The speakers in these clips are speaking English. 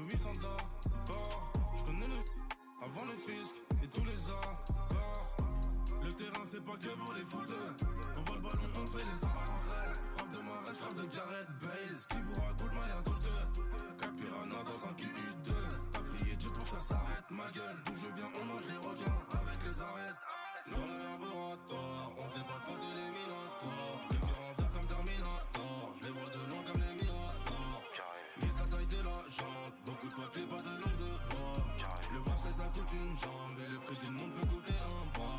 fais 800 d'abord. Je connais le avant le fisc et tous les apports. Le terrain c'est pas que pour les footeux. On voit le ballon, on fait les arrêts. Frappe de Marais, frappe de Gareth Bale. Ce qui vous raconte m'a l'air douteux. Cap Piranha dans un QU2. T'as prié Dieu pour que ça s'arrête, ma gueule. D'où je viens, on mange les requins avec les arêtes. Dans le laboratoire, on fait pas de faute éliminatoire. Le cœur en fer comme Terminator. Je les vois de loin comme les Miradors. Guette la taille de la jambe. Beaucoup de papier, pas de langue de bois. Le bracelet ça coûte une jambe. Et le prix d'une montre peut coûter un bras.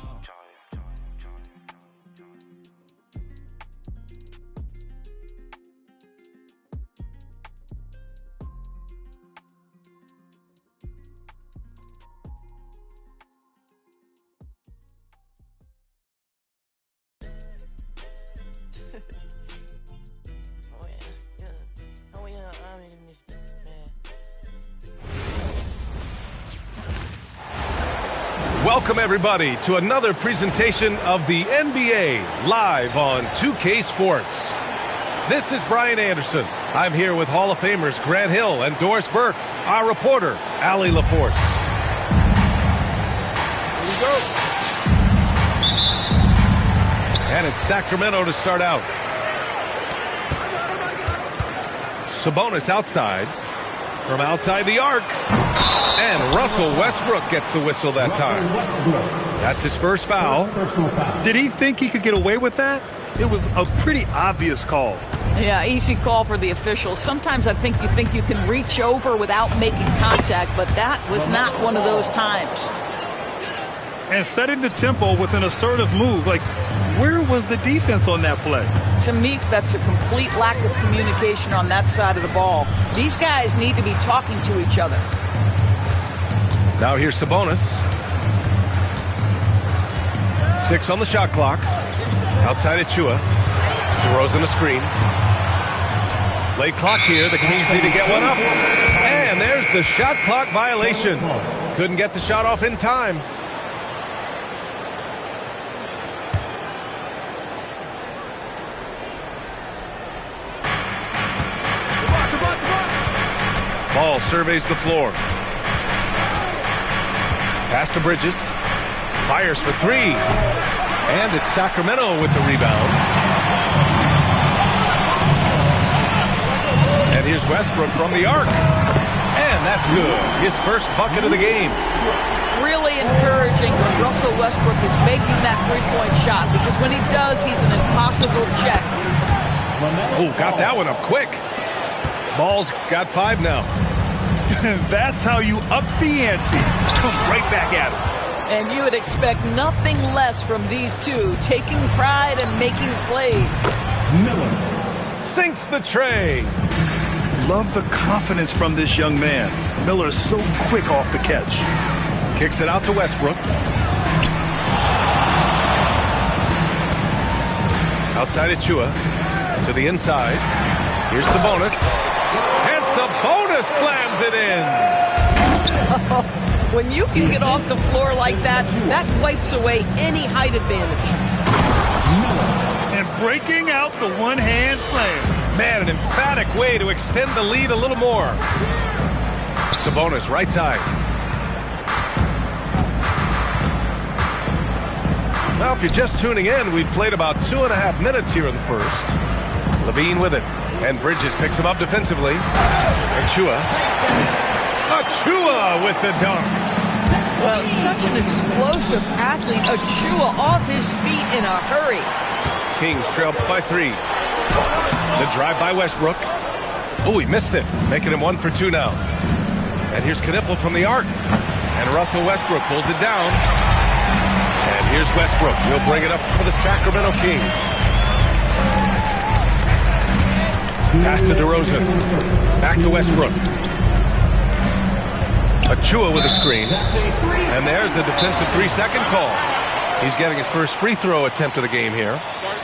Welcome, everybody, to another presentation of the NBA live on 2K Sports. This is Brian Anderson. I'm here with Hall of Famers Grant Hill and Doris Burke, our reporter, Allie LaForce. Here we go. And it's Sacramento to start out. Sabonis outside, from outside the arc. And Russell Westbrook gets the whistle that time. That's his first foul. Did he think he could get away with that? It was a pretty obvious call. Yeah, easy call for the officials. Sometimes I think you can reach over without making contact, but that was not one of those times. And setting the tempo with an assertive move. Like, where was the defense on that play? To me, that's a complete lack of communication on that side of the ball. These guys need to be talking to each other. Now here's Sabonis. 6 on the shot clock. Outside Achua. DeRozan a screen. Late clock here. The Kings need to get one up. And there's the shot clock violation. Couldn't get the shot off in time. Ball surveys the floor. Pass to Bridges. Fires for three. And it's Sacramento with the rebound. And here's Westbrook from the arc. And that's good. His first bucket of the game. Really encouraging when Russell Westbrook is making that three-point shot, because when he does, he's an impossible check. Oh, got that one up quick. Ball's got 5 now. That's how you up the ante. Come right back at him. And you would expect nothing less from these two, taking pride and making plays. Miller sinks the tray. Love the confidence from this young man. Miller is so quick off the catch. Kicks it out to Westbrook. Outside Achua. To the inside. Here's Sabonis. And Sabonis slams it in. When you can get off the floor like that, that wipes away any height advantage. And breaking out the one-hand slam. Man, an emphatic way to extend the lead a little more. Sabonis, right side. Well, if you're just tuning in, we've played about 2.5 minutes here in the first. Levine with it. And Bridges picks him up defensively. Achua with the dunk. Well, such an explosive athlete. Achua off his feet in a hurry. Kings trail by 3. The drive by Westbrook. Oh, he missed it. Making him 1 for 2 now. And here's Knipple from the arc. And Russell Westbrook pulls it down. And here's Westbrook. He'll bring it up for the Sacramento Kings. Pass to DeRozan. Back to Westbrook. Achua with a screen. And there's a defensive 3-second call. He's getting his first free throw attempt of the game here.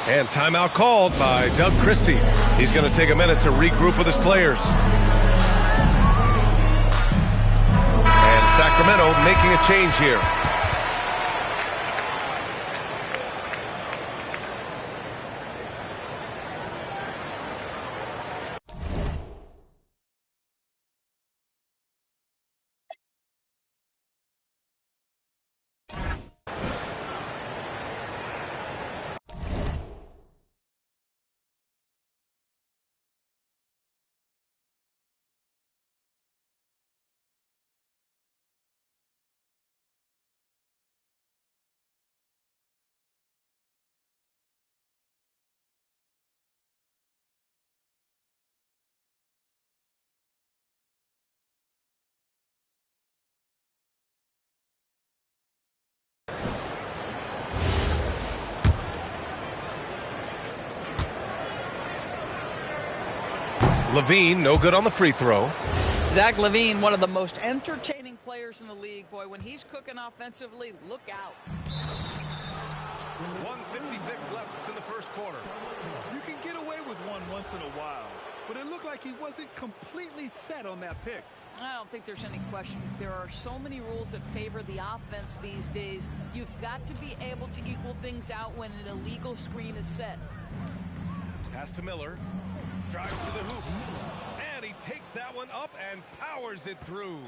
And timeout called by Doug Christie. He's going to take a minute to regroup with his players. And Sacramento making a change here. LaVine, no good on the free throw. Zach LaVine, one of the most entertaining players in the league. Boy, when he's cooking offensively, look out. 1:56 left in the first quarter. You can get away with one once in a while, but it looked like he wasn't completely set on that pick. I don't think there's any question. There are so many rules that favor the offense these days. You've got to be able to equal things out when an illegal screen is set. Pass to Miller. Drives to the hoop. And he takes that one up and powers it through.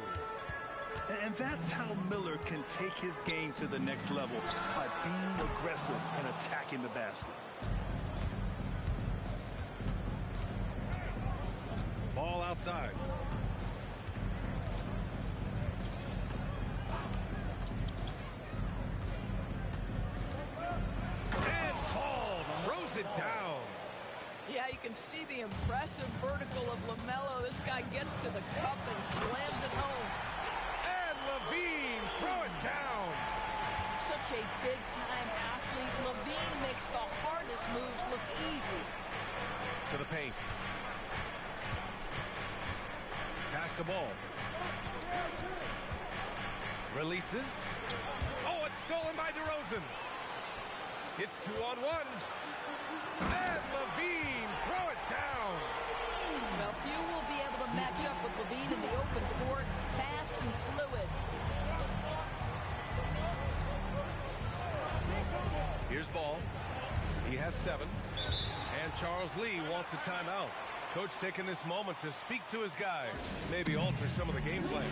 And that's how Miller can take his game to the next level, by being aggressive and attacking the basket. Ball outside. And Paul throws it down. Yeah, you can see the impressive vertical of LaMelo. This guy gets to the cup and slams it home. And LaVine, throw it down. Such a big-time athlete. LaVine makes the hardest moves look easy. To the paint. Pass the ball. Releases. Oh, it's stolen by DeRozan. It's 2-on-1. And LaVine, throw it down. Well, few will be able to match up with LaVine in the open court. Fast and fluid. Here's Ball. He has 7. And Charles Lee wants a timeout. Coach taking this moment to speak to his guys. Maybe alter some of the game plan.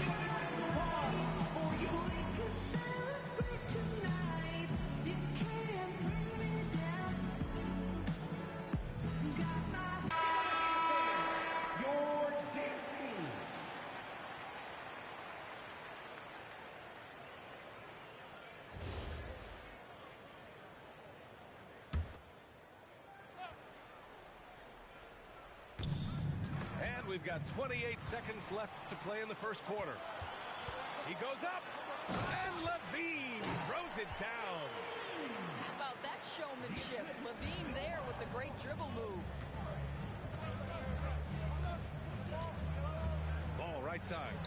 We've got 28 seconds left to play in the first quarter. He goes up, and LaVine throws it down. How about that showmanship? LaVine there with the great dribble move. Ball right side.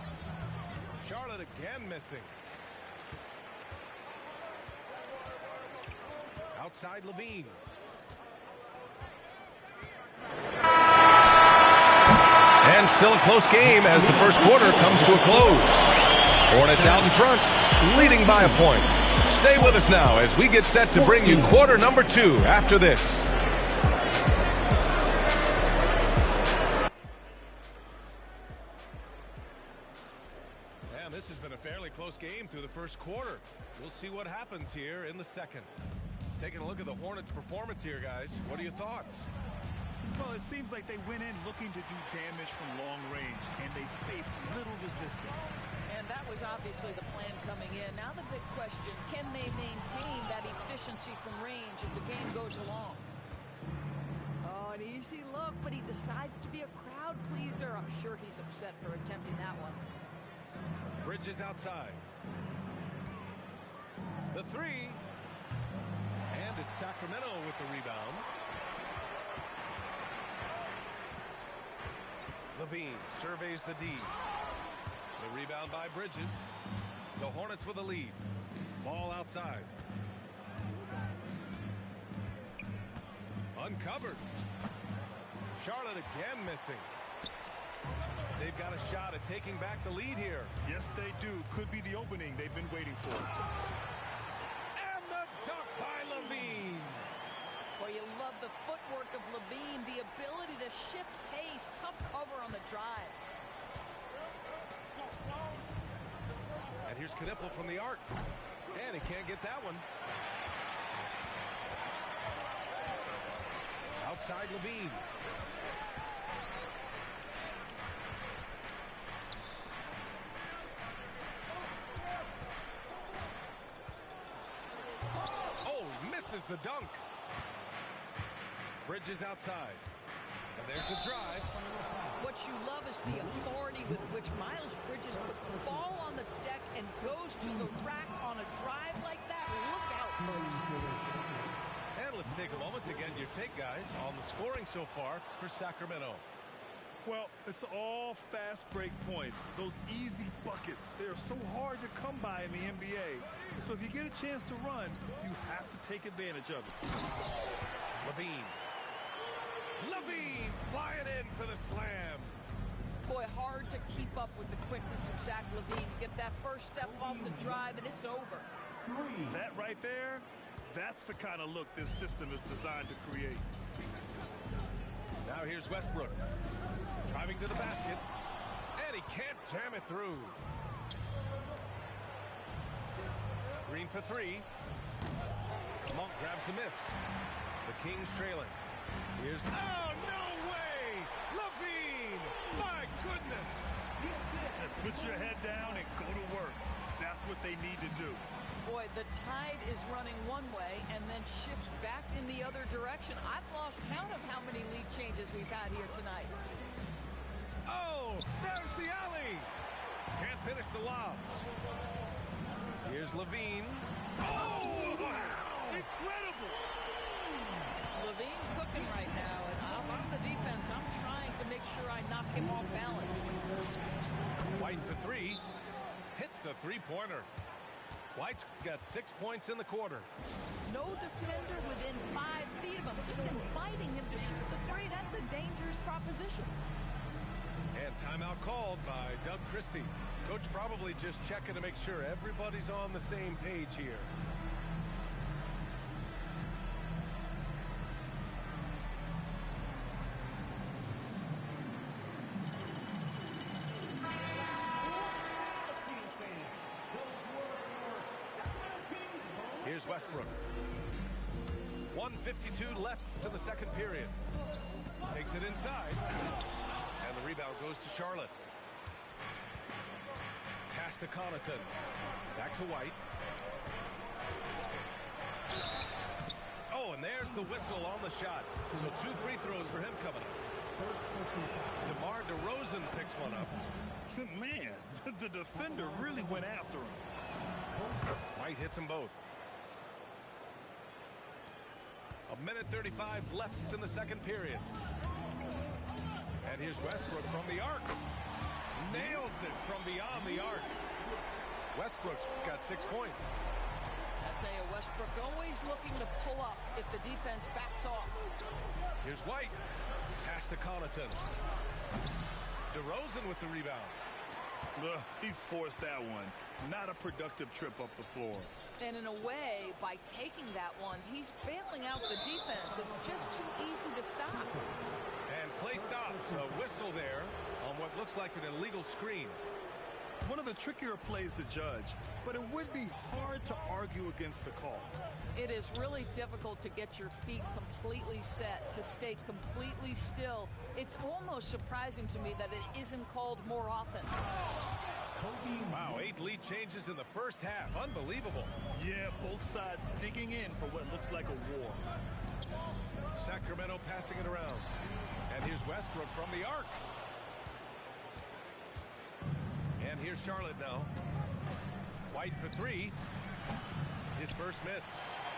Charlotte again missing. Outside LaVine. And still a close game as the first quarter comes to a close. Hornets out in front, leading by a point. Stay with us now as we get set to bring you quarter number 2 after this. And this has been a fairly close game through the first quarter. We'll see what happens here in the second. Taking a look at the Hornets' performance here, guys. What are your thoughts? Well, it seems like they went in looking to do damage from long range, and they faced little resistance. And that was obviously the plan coming in. Now the big question, can they maintain that efficiency from range as the game goes along? Oh, an easy look, but he decides to be a crowd pleaser. I'm sure he's upset for attempting that one. Bridges outside. The 3. And it's Sacramento with the rebound. LaVine surveys the D. The rebound by Bridges. The Hornets with a lead. Ball outside. Uncovered. Charlotte again missing. They've got a shot at taking back the lead here. Yes, they do. Could be the opening they've been waiting for. And the dunk by LaVine. Well, you love the footwork of LaVine, the ability to shift pace, tough cover on the drive. And here's Knipple from the arc. And he can't get that one. Outside LaVine. Oh, misses the dunk. Bridges outside. And there's the drive. What you love is the authority with which Miles Bridges puts the ball on the deck and goes to the rack on a drive like that. Look out, folks. And let's take a moment to get your take, guys, on the scoring so far for Sacramento. Well, it's all fast break points. Those easy buckets. They are so hard to come by in the NBA. So if you get a chance to run, you have to take advantage of it. LaVine. LaVine flying in for the slam. Boy, hard to keep up with the quickness of Zach LaVine. You get that first step off the drive, and it's over. That right there, that's the kind of look this system is designed to create. Now here's Westbrook. Driving to the basket. And he can't jam it through. Green for three. Monk grabs the miss. The Kings trailing. Here's... Oh, no way! LaVine! My goodness! And put your head down and go to work. That's what they need to do. Boy, the tide is running one way and then shifts back in the other direction. I've lost count of how many lead changes we've had here tonight. Oh, there's the alley. Can't finish the lob. Here's LaVine. Oh, wow! Incredible! LaVine cooking right now, and I'm the defense. I'm trying to make sure I knock him off balance. White for three. Hits a three-pointer. White's got 6 points in the quarter. No defender within 5 feet of him. Just inviting him to shoot the three. That's a dangerous proposition. And timeout called by Doug Christie. Coach probably just checking to make sure everybody's on the same page here. Here's Westbrook. 1:52 left to the second period. Takes it inside. And the rebound goes to Charlotte. Pass to Connaughton. Back to White. Oh, and there's the whistle on the shot. So 2 free throws for him coming up. DeMar DeRozan picks one up. Man, the defender really went after him. White hits them both. 1:35 left in the second period. And here's Westbrook from the arc. Nails it from beyond the arc. Westbrook's got 6 points. I tell you, Westbrook always looking to pull up if the defense backs off. Here's White. Pass to Connaughton. DeRozan with the rebound. He forced that one. Not a productive trip up the floor. And in a way, by taking that one, he's bailing out the defense. It's just too easy to stop. And play stops. A whistle there on what looks like an illegal screen. One of the trickier plays to judge, but it would be hard to argue against the call. It is really difficult to get your feet completely set, to stay completely still. It's almost surprising to me that it isn't called more often. Wow, 8 lead changes in the first half. Unbelievable. Yeah, both sides digging in for what looks like a war. Sacramento passing it around. And here's Westbrook from the arc. And here's Charlotte now. White for three. His first miss.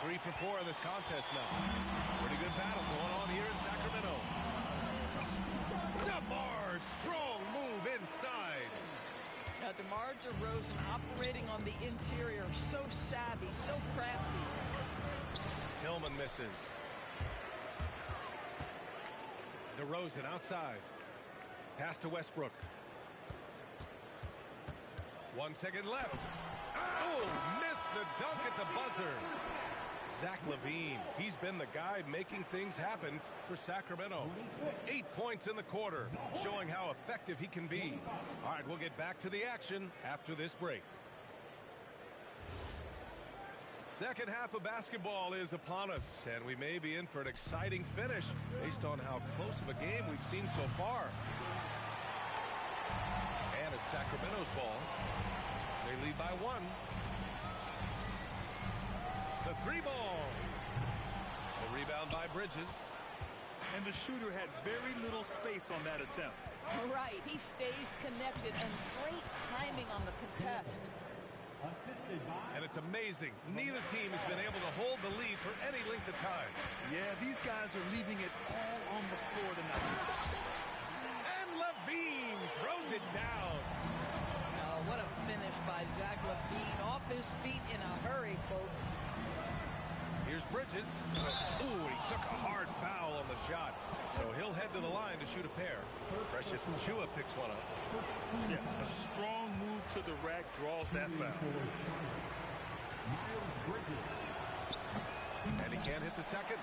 3 for 4 in this contest now. Pretty good battle going on here in Sacramento. DeMar, strong move inside. Now, DeMar DeRozan operating on the interior. So savvy, so crafty. Tillman misses. DeRozan outside. Pass to Westbrook. 1 second left. Oh, missed the dunk at the buzzer. Zach LaVine, he's been the guy making things happen for Sacramento. 8 points in the quarter, showing how effective he can be. All right, we'll get back to the action after this break. Second half of basketball is upon us, and we may be in for an exciting finish based on how close of a game we've seen so far. And it's Sacramento's ball. They lead by 1. The 3 ball. The rebound by Bridges. And the shooter had very little space on that attempt. Right, he stays connected, and great timing on the contest. And it's amazing. Neither team has been able to hold the lead for any length of time. Yeah, these guys are leaving it all on the floor tonight. And LaVine throws it down. Oh, what a finish by Zach LaVine. Off his feet in a hurry, folks. Here's Bridges. Ooh, he took a hard foul on the shot. So he'll head to the line to shoot a pair. Precious Achiuwa picks one up. Yeah, a strong move to the rack draws that foul. And he can't hit the second.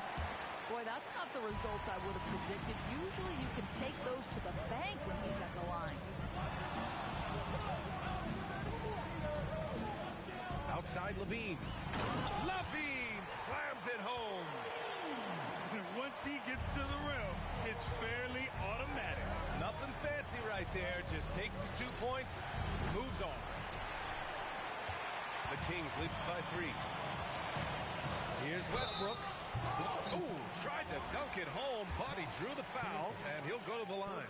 Boy, that's not the result I would have predicted. Usually you can take those to the bank when he's at the line. Outside LaVine. LaVine slams it home. Once he gets to the rim, it's fairly automatic. Nothing fancy right there. Just takes his 2 points, moves on. The Kings lead by 3. Here's Westbrook. Ooh, tried to dunk it home, but he drew the foul, and he'll go to the line.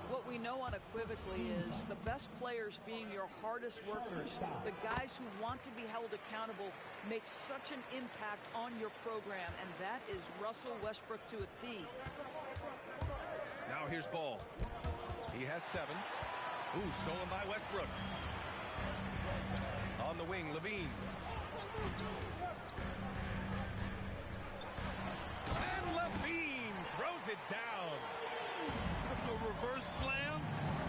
What we know unequivocally is the best players being your hardest workers, the guys who want to be held accountable, make such an impact on your program, and that is Russell Westbrook to a T. Now here's Ball. He has 7. Ooh, stolen by Westbrook. On the wing, LaVine. And LaVine throws it down. The reverse slam,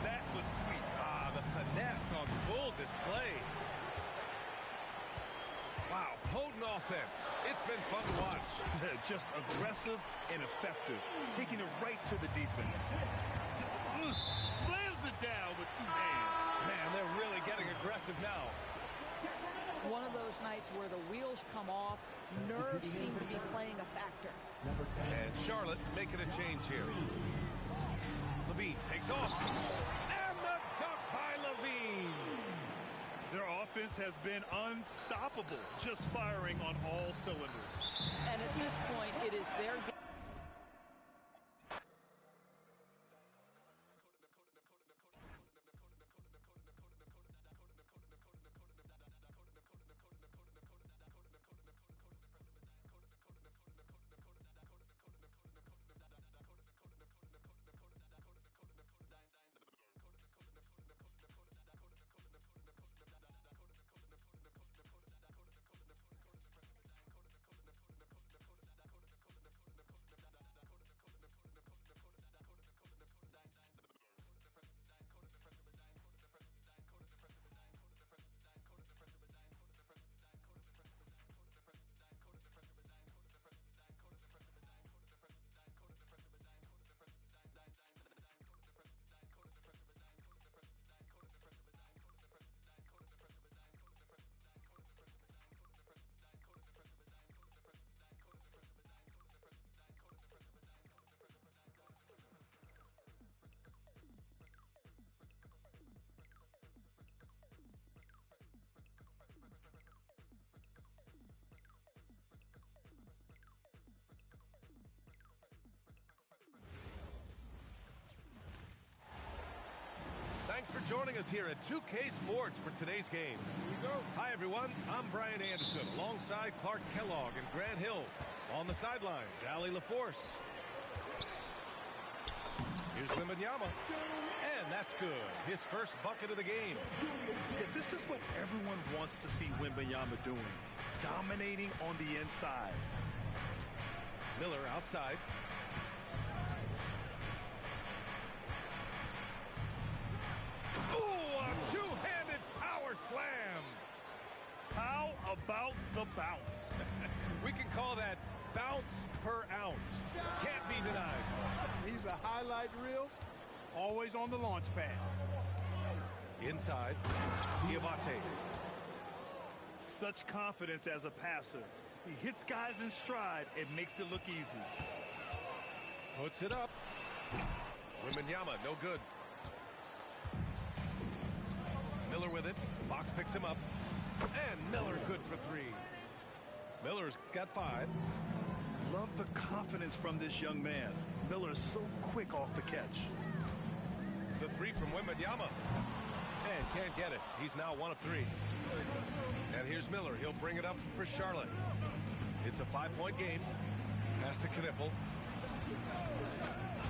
that was sweet. Ah, the finesse on full display. Wow, potent offense. It's been fun to watch. Just aggressive and effective, taking it right to the defense. Slams it down with 2 hands. Man, they're really getting aggressive now. One of those nights where the wheels come off, nerves seem to be playing a factor. And Charlotte making a change here. LaVine takes off. And the dunk by LaVine. Their offense has been unstoppable, just firing on all cylinders. And at this point, it is their game. Thanks for joining us here at 2K Sports for today's game. Hi, everyone. I'm Brian Anderson alongside Clark Kellogg and Grant Hill. On the sidelines, Allie LaForce. Here's Wembanyama. And that's good. His first bucket of the game. Yeah, this is what everyone wants to see Wembanyama doing. Dominating on the inside. Miller outside. Ooh, a two-handed power slam. How about the bounce? We can call that bounce per ounce. Can't be denied. He's a highlight reel, always on the launch pad. Inside, Diabate. Such confidence as a passer. He hits guys in stride and makes it look easy. Puts it up. Wembanyama, no good. Miller with it. Fox picks him up. And Miller good for 3. Miller's got 5. Love the confidence from this young man. Miller's so quick off the catch. The 3 from Wembanyama. And can't get it. He's now 1 of 3. And here's Miller. He'll bring it up for Charlotte. It's a 5-point game. Pass to Knipple.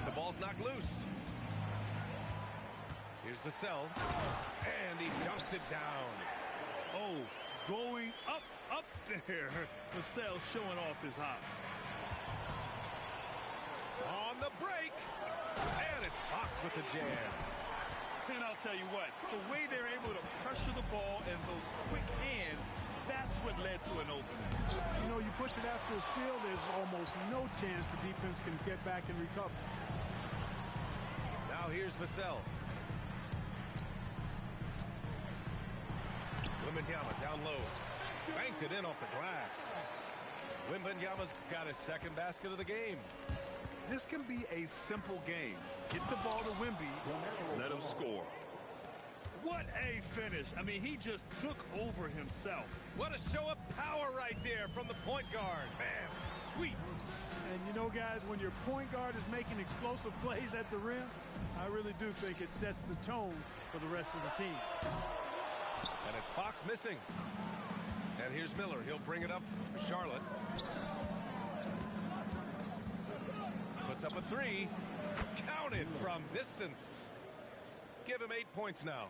The ball's knocked loose. Here's Vassell, and he dunks it down. Oh, going up there. Vassell showing off his hops. On the break, and it's Fox with the jam. And I'll tell you what, the way they're able to pressure the ball and those quick hands, that's what led to an opening. You know, you push it after a steal, there's almost no chance the defense can get back and recover. Now here's Vassell. Wembanyama down low. Banked it in off the glass. Wembanyama's got his second basket of the game. This can be a simple game. Get the ball to Wemby, let him score. What a finish. I mean, he just took over himself. What a show of power right there from the point guard. Man, sweet. And you know, guys, when your point guard is making explosive plays at the rim, I really do think it sets the tone for the rest of the team. And it's Fox missing. And here's Miller. He'll bring it up for Charlotte. Puts up a three. Counted from distance. Give him 8 points now.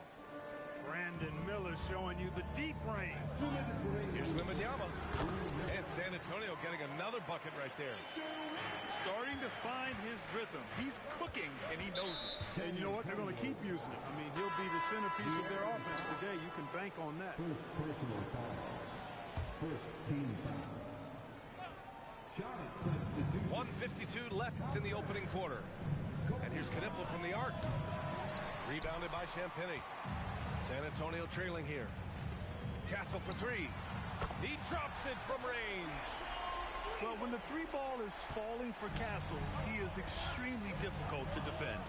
Brandon Miller showing you the deep range. Here's Wembanyama. And San Antonio getting another bucket right there. Starting to find his rhythm. He's cooking, and he knows it. And you know what? They're going to keep using it. I mean, he'll be the centerpiece of their offense today. You can bank on that. First personal foul. First team foul. Shot substitution. 1:52 left in the opening quarter. And here's Knipple from the arc. Rebounded by Champagny. San Antonio trailing here. Castle for three. He drops it from range. Well, when the three ball is falling for Castle, he is extremely difficult to defend.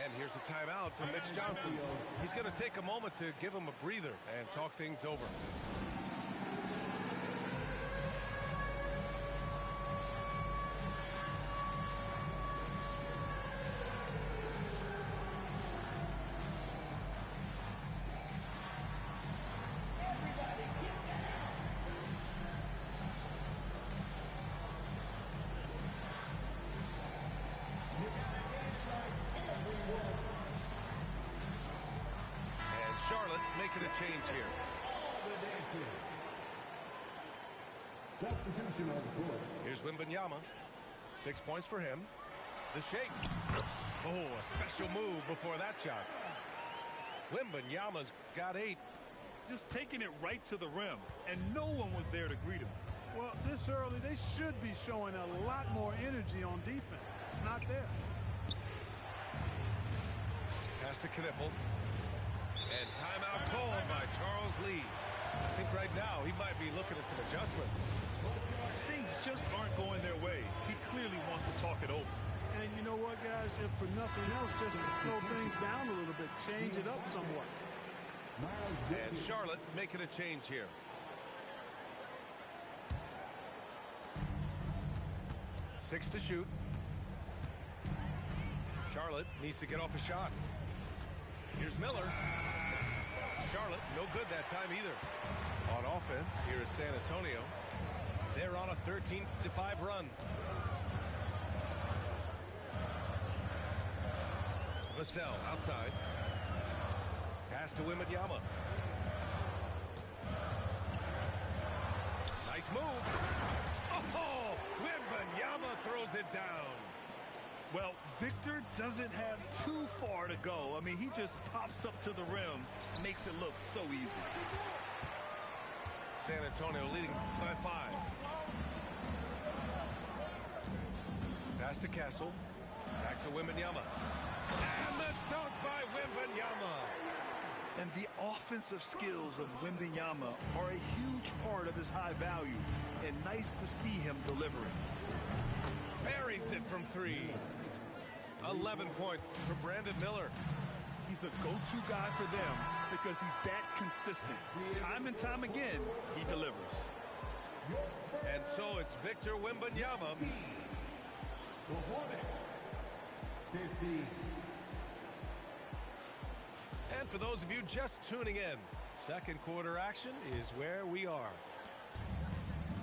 And here's a timeout from Mitch Johnson. He's going to take a moment to give him a breather and talk things over. Charlotte making a change here. Substitution on the court. Here's Wembanyama. 6 points for him. The shake. Oh, a special move before that shot. Wembanyama's got 8. Just taking it right to the rim, and no one was there to greet him. Well, this early, they should be showing a lot more energy on defense. It's not there. Pass to Knipple. And timeout called by Charles Lee. I think right now he might be looking at some adjustments. Things just aren't going their way. He clearly wants to talk it over. And you know what, guys? If for nothing else, just to slow things down a little bit, change it up somewhat. And Charlotte making a change here. Six to shoot. Charlotte needs to get off a shot. Here's Miller. Charlotte, no good that time either. On offense, here is San Antonio. They're on a 13-5 run. Vassell outside. Pass to Wembanyama. Nice move. Oh, Wembanyama throws it down. Well, Victor doesn't have too far to go. I mean, he just pops up to the rim, makes it look so easy. San Antonio leading by 5. Pass to Castle. Back to Wembanyama. And the dunk by Wembanyama. And the offensive skills of Wembanyama are a huge part of his high value, and nice to see him delivering. Buries it from 3. 11 points for Brandon Miller. He's a go-to guy for them because he's that consistent. Time and time again, he delivers. And so it's Victor Wembanyama. And for those of you just tuning in, second quarter action is where we are.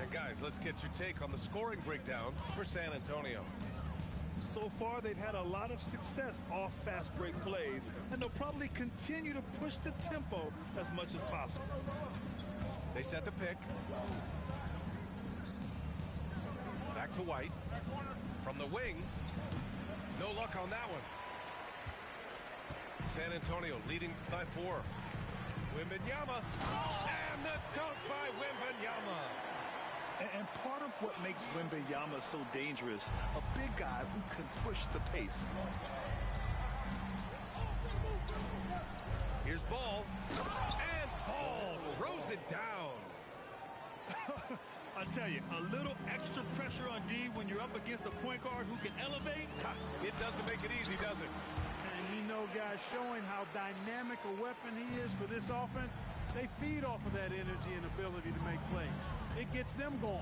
And guys, let's get your take on the scoring breakdown for San Antonio. So far, they've had a lot of success off fast break plays, and they'll probably continue to push the tempo as much as possible. They set the pick. Back to White. From the wing. No luck on that one. San Antonio leading by 4. Wembanyama. And the dunk by Wembanyama. And part of what makes Wembanyama so dangerous, a big guy who can push the pace. Here's Ball. And Ball throws it down. I tell you, a little extra pressure on D when you're up against a point guard who can elevate. It doesn't make it easy, does it? And you know, guys, showing how dynamic a weapon he is for this offense, they feed off of that energy and ability to make plays. It gets them going.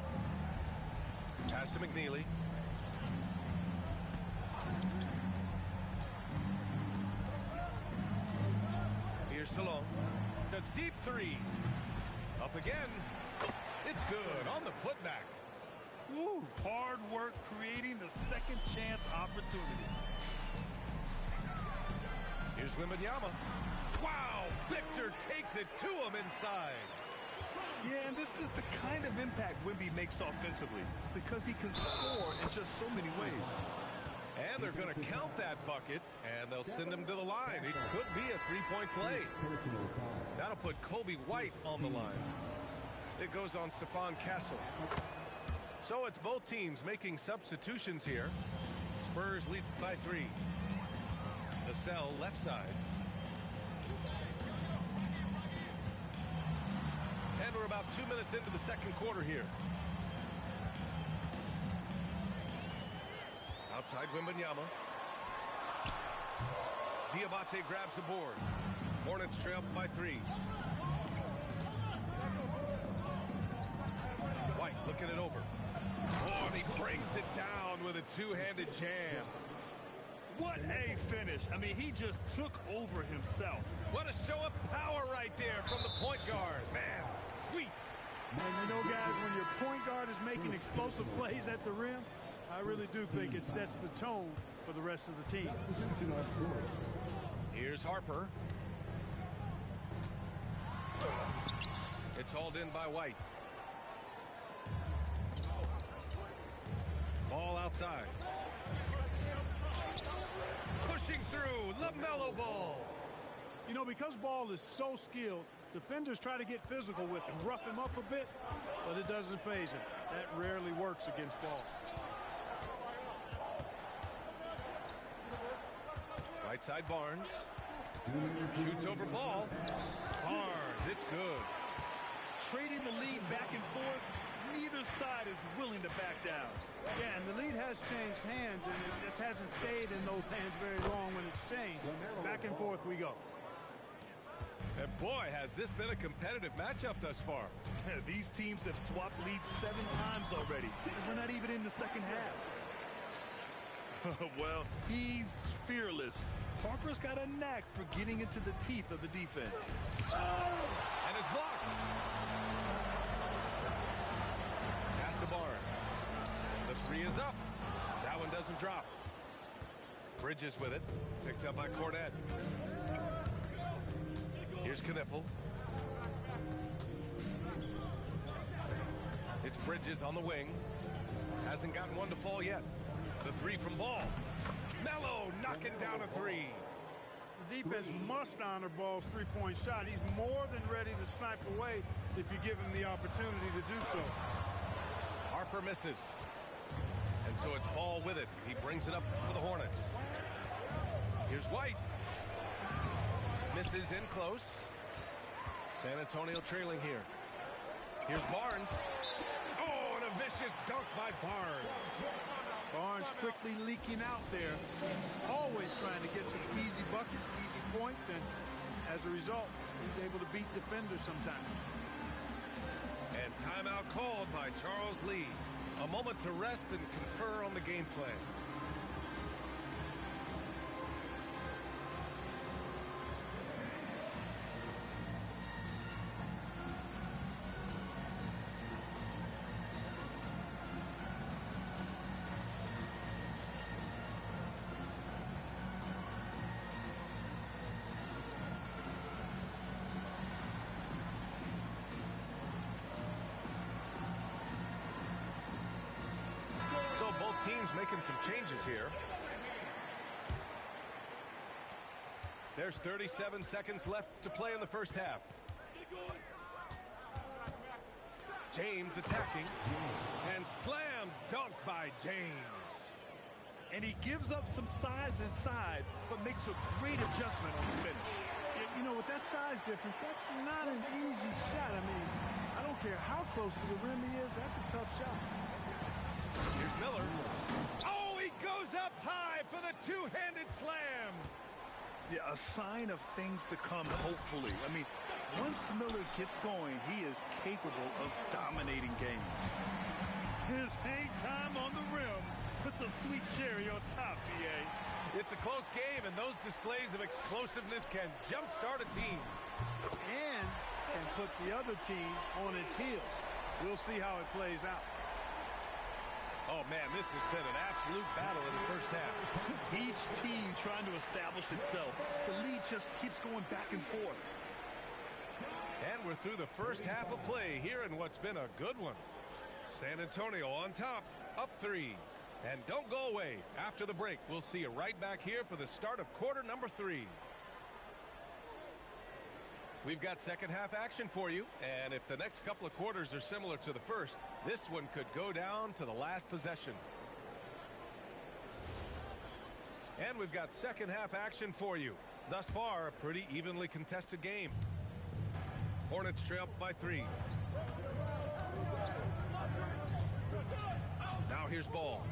Pass to McNeely. Here's Salone. The deep 3. Up again. It's good on the putback. Woo, hard work creating the second chance opportunity. Here's Wembanyama. Wow, Victor takes it to him inside. Yeah, and this is the kind of impact Wemby makes offensively because he can score in just so many ways. And they're going to count that bucket, and they'll send him to the line. It could be a three-point play. That'll put Kobe White on the line. It goes on Stephon Castle. So it's both teams making substitutions here. Spurs lead by 3. Vassell left side. And we're about 2 minutes into the second quarter here. Outside Wembanyama. Diabate grabs the board. Hornets trail by 3. White looking it over. Oh, and he brings it down with a two-handed jam. What a finish. I mean, he just took over himself. What a show of power right there from the point guard. Man, sweet. And you know, guys, when your point guard is making explosive plays at the rim, I really do think it sets the tone for the rest of the team. Here's Harper. It's hauled in by White. Ball outside. Pushing through. LaMelo Ball. You know, because Ball is so skilled, defenders try to get physical with him, rough him up a bit, but it doesn't faze him. That rarely works against Ball. Right side Barnes. Shoots over Ball. Barnes, it's good. Trading the lead back and forth, neither side is willing to back down. Yeah, and the lead has changed hands, and it just hasn't stayed in those hands very long when it's changed. Back and forth we go. And boy, has this been a competitive matchup thus far. These teams have swapped leads 7 times already. We're not even in the second half. Well, he's fearless. Harper's got a knack for getting into the teeth of the defense. And is blocked. Pass to Barnes. The 3 is up. That one doesn't drop. Bridges with it. Picked up by Cornet. Here's Knipple. It's Bridges on the wing. Hasn't gotten one to fall yet. The 3 from Ball. Melo knocking down a 3. The defense must honor Ball's three-point shot. He's more than ready to snipe away if you give him the opportunity to do so. Harper misses. And so it's Ball with it. He brings it up for the Hornets. Here's White. Misses in close. San Antonio trailing here. Here's Barnes. Oh, and a vicious dunk by Barnes. Barnes quickly leaking out there. He's always trying to get some easy buckets, easy points, and as a result, he's able to beat defenders sometimes. And timeout called by Charles Lee. A moment to rest and confer on the game plan. changes here. There's 37 seconds left to play in the first half. James attacking. And slam dunk by James. And he gives up some size inside, but makes a great adjustment on the finish. You know, with that size difference, that's not an easy shot. I mean, I don't care how close to the rim he is. That's a tough shot. Here's Miller. Oh, he goes up high for the two-handed slam. Yeah, a sign of things to come, hopefully. I mean, once Miller gets going, he is capable of dominating games. His hang time on the rim puts a sweet cherry on top, BA. It's a close game, and those displays of explosiveness can jumpstart a team. And can put the other team on its heels. We'll see how it plays out. Oh, man, this has been an absolute battle in the first half. Each team trying to establish itself. The lead just keeps going back and forth. And we're through the first half of play here in what's been a good one. San Antonio on top, up 3. And don't go away. After the break, we'll see you right back here for the start of quarter number 3. We've got second half action for you, and if the next couple of quarters are similar to the first, this one could go down to the last possession. And we've got second half action for you. Thus far, a pretty evenly contested game. Hornets trail up by 3. Now here's Ball.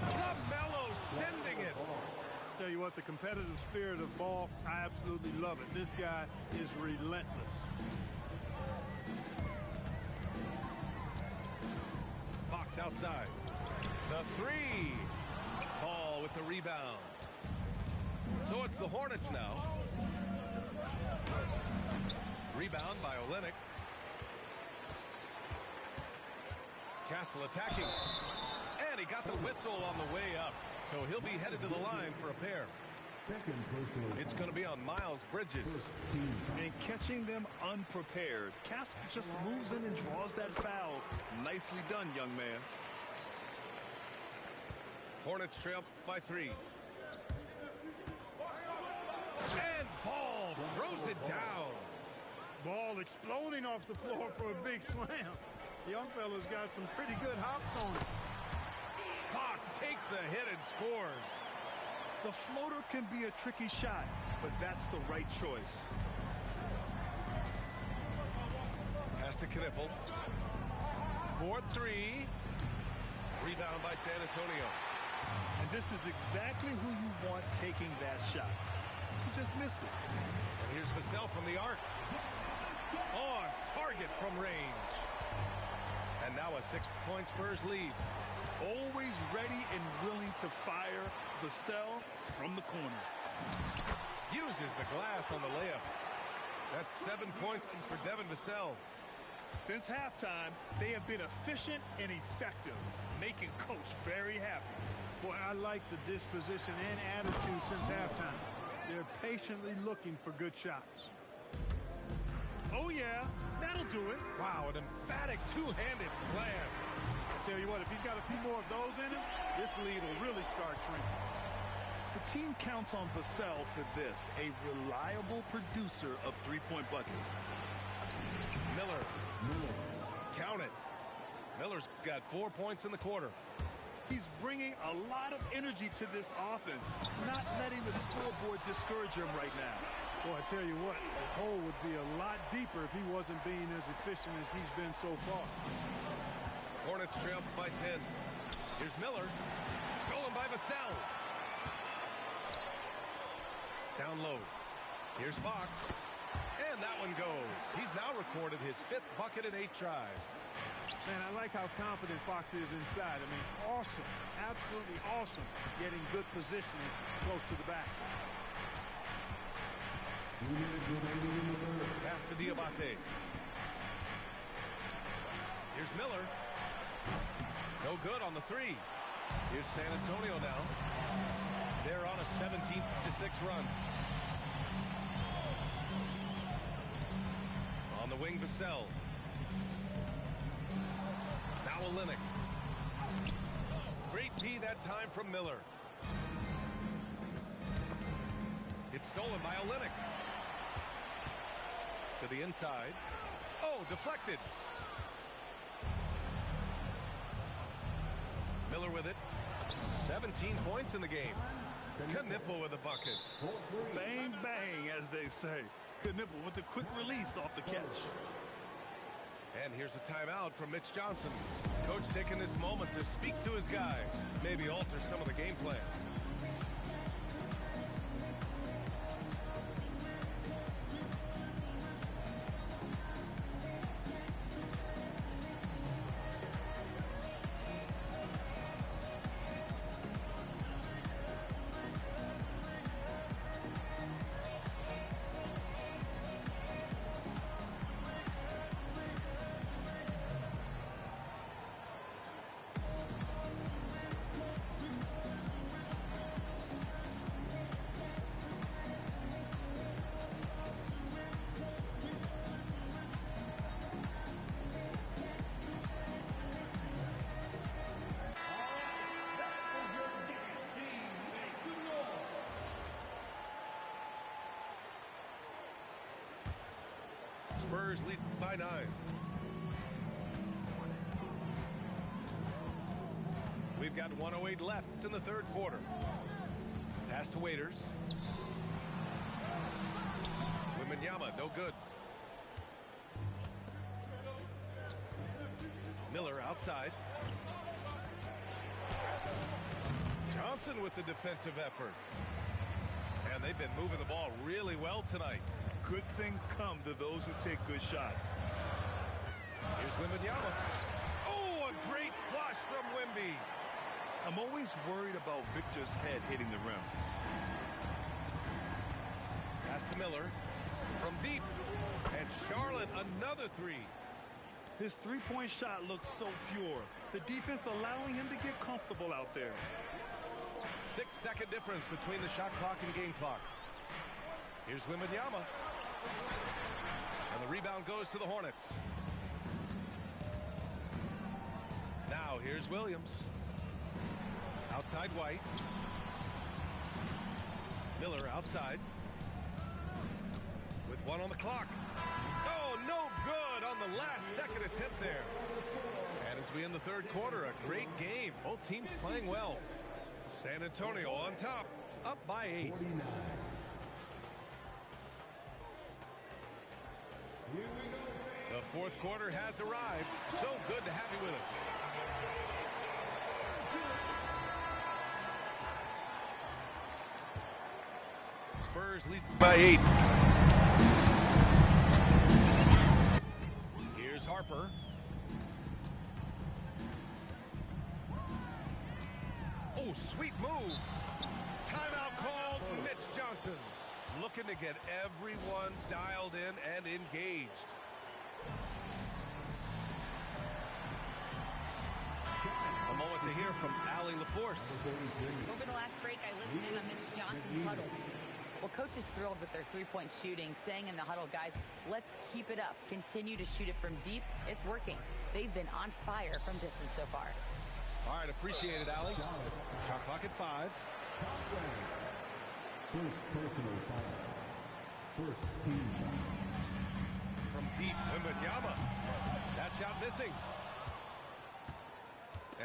LaMelo sending it. Tell you what, the competitive spirit of Ball, I absolutely love it. This guy is relentless. Fox outside. The 3. Ball with the rebound. So it's the Hornets now. Rebound by Olynyk. Castle attacking. And he got the whistle on the way up. So he'll be headed to the line for a pair. It's going to be on Miles Bridges. And catching them unprepared. Castle just moves in and draws that foul. Nicely done, young man. Hornets trail by 3. And Ball throws it down. Ball exploding off the floor for a big slam. Young fella's got some pretty good hops on it. Fox takes the hit and scores. The floater can be a tricky shot, but that's the right choice. Pass to Knipple. 4-3. Rebound by San Antonio. And this is exactly who you want taking that shot. He just missed it. And here's Vassell from the arc. On target from range. And now a 6-point Spurs lead. Always ready and willing to fire Vassell from the corner. Uses the glass on the layup. That's 7 points for Devin Vassell. Since halftime, they have been efficient and effective, making Coach very happy. Boy, I like the disposition and attitude since halftime. They're patiently looking for good shots. Oh, yeah, that'll do it. Wow, an emphatic two-handed slam. I tell you what, if he's got a few more of those in him, this lead will really start shrinking. The team counts on Vassell for this, a reliable producer of three-point buckets. Miller. Count it. Miller's got 4 points in the quarter. He's bringing a lot of energy to this offense, not letting the scoreboard discourage him right now. Boy, I tell you what, the hole would be a lot deeper if he wasn't being as efficient as he's been so far. Hornets trail by 10. Here's Miller. Stolen by Vassell. Down low. Here's Fox. And that one goes. He's now recorded his 5th bucket in 8 tries. Man, I like how confident Fox is inside. I mean, awesome. Absolutely awesome. Getting good positioning close to the basket. Pass to Diabate. Here's Miller. No good on the 3. Here's San Antonio now. They're on a 17-6 run. On the wing, Vassell. Now Olynyk. Great D that time from Miller. It's stolen by Olynyk. To the inside. Oh, deflected. Miller with it. 17 points in the game. Knipple with a bucket. Bang, bang, as they say. Knipple with a quick release off the catch. And here's a timeout from Mitch Johnson. Coach taking this moment to speak to his guys. Maybe alter some of the game plan. Spurs lead by 9. We've got 1:08 left in the third quarter. Pass to Waiters. Wembanyama, no good. Miller outside. Johnson with the defensive effort. And they've been moving the ball really well tonight. Good things come to those who take good shots. Here's Wembanyama. Oh, a great flush from Wemby. I'm always worried about Victor's head hitting the rim. Pass to Miller from deep. And Charlotte, another three. His three-point shot looks so pure. The defense allowing him to get comfortable out there. 6-second difference between the shot clock and game clock. Here's Wembanyama. And the rebound goes to the Hornets. Now here's Williams. Outside White. Miller outside. With 1 on the clock. Oh, no good on the last second attempt there. And as we end the third quarter, a great game. Both teams playing well. San Antonio on top, up by 8. The fourth quarter has arrived. So good to have you with us. Spurs lead by 8. Here's Harper. Oh, sweet move. Timeout called. Mitch Johnson looking to get everyone dialed in and engaged. A moment to hear from Allie LaForce. Over the last break, I listened in on Mitch Johnson's huddle. Well, coach is thrilled with their three-point shooting, saying in the huddle, guys, let's keep it up. Continue to shoot it from deep. It's working. They've been on fire from distance so far. All right, appreciate it, Allie. Shot clock at 5. First personal foul. First team foul. From deep, Wembanyama. That shot missing.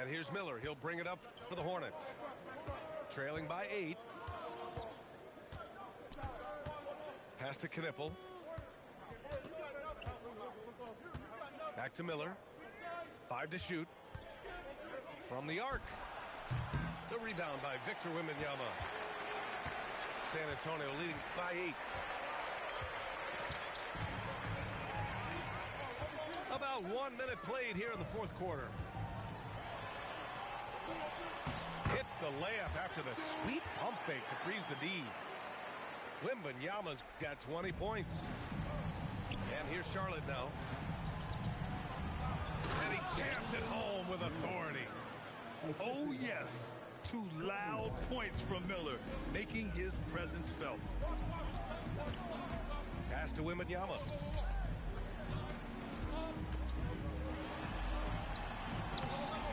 And here's Miller. He'll bring it up for the Hornets. Trailing by 8. Pass to Knipple. Back to Miller. 5 to shoot. From the arc. The rebound by Victor Wembanyama. San Antonio leading by 8. About 1 minute played here in the fourth quarter. Hits the layup after the sweet pump fake to freeze the D. Wembanyama's got 20 points. And here's Charlotte now. And he jams it home with authority. Oh, yes. 2 loud points from Miller, making his presence felt. Pass to Wembanyama.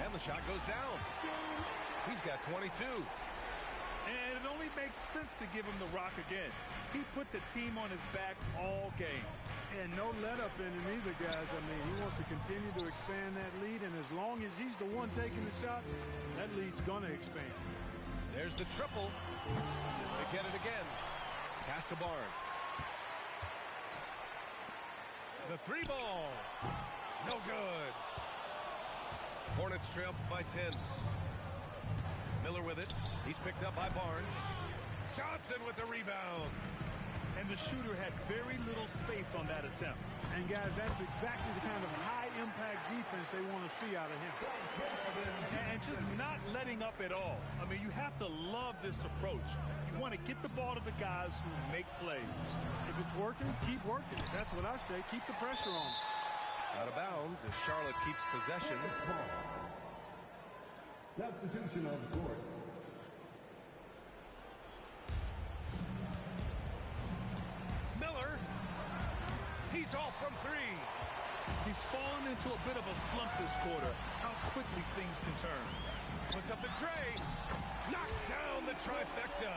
And the shot goes down. He's got 22. And it only makes sense to give him the rock again. He put the team on his back all game. And no let up in him either, guys. I mean, he wants to continue to expand that lead, and as long as he's the one taking the shots, that lead's going to expand. There's the triple. They get it again. Pass to Barnes. The three ball. No good. Hornets trail by 10. Miller with it. He's picked up by Barnes. Johnson with the rebound. And the shooter had very little space on that attempt. And, guys, that's exactly the kind of high-impact defense they want to see out of him. And just not letting up at all. I mean, you have to love this approach. You want to get the ball to the guys who make plays. If it's working, keep working. That's what I say. Keep the pressure on. Out of bounds as Charlotte keeps possession. Substitution on the court. Miller. He's off from three. He's fallen into a bit of a slump this quarter. How quickly things can turn. Puts up the tray. Knocks down the trifecta.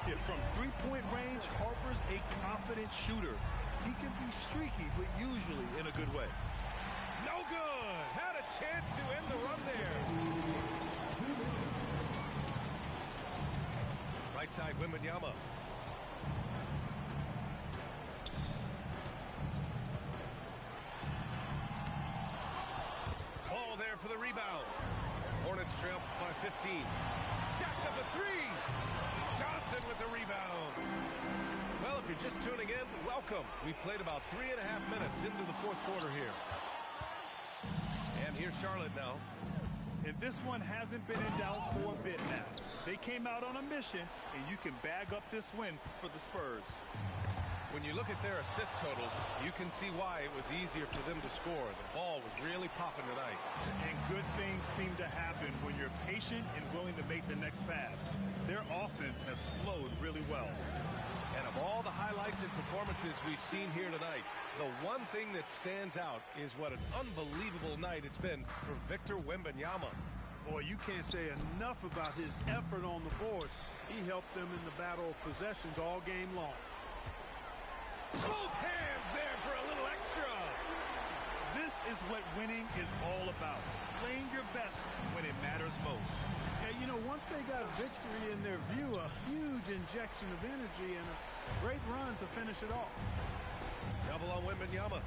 Yeah, from three-point range, Harper's a confident shooter. He can be streaky, but usually in a good way. No good. Had a chance to end the run there. Right side, Wembanyama. Ball there for the rebound. Hornets trail by 15. Jacks up a three. Johnson with the rebound. Well, if you're just tuning in, welcome. We've played about 3.5 minutes into the fourth quarter here. And here's Charlotte now. And this one hasn't been in doubt for a bit now. They came out on a mission, and you can bag up this win for the Spurs. When you look at their assist totals, you can see why it was easier for them to score. The ball was really popping tonight. And good things seem to happen when you're patient and willing to make the next pass. Their offense has flowed really well. And of all the highlights and performances we've seen here tonight, the one thing that stands out is what an unbelievable night it's been for Victor Wembanyama. Boy, you can't say enough about his effort on the board. He helped them in the battle of possessions all game long. Both hands there for a little extra. This is what winning is all about. Playing your best when it matters most. Yeah, you know, once they got victory in their view, a huge injection of energy and a great run to finish it off. Double on Wembanyama.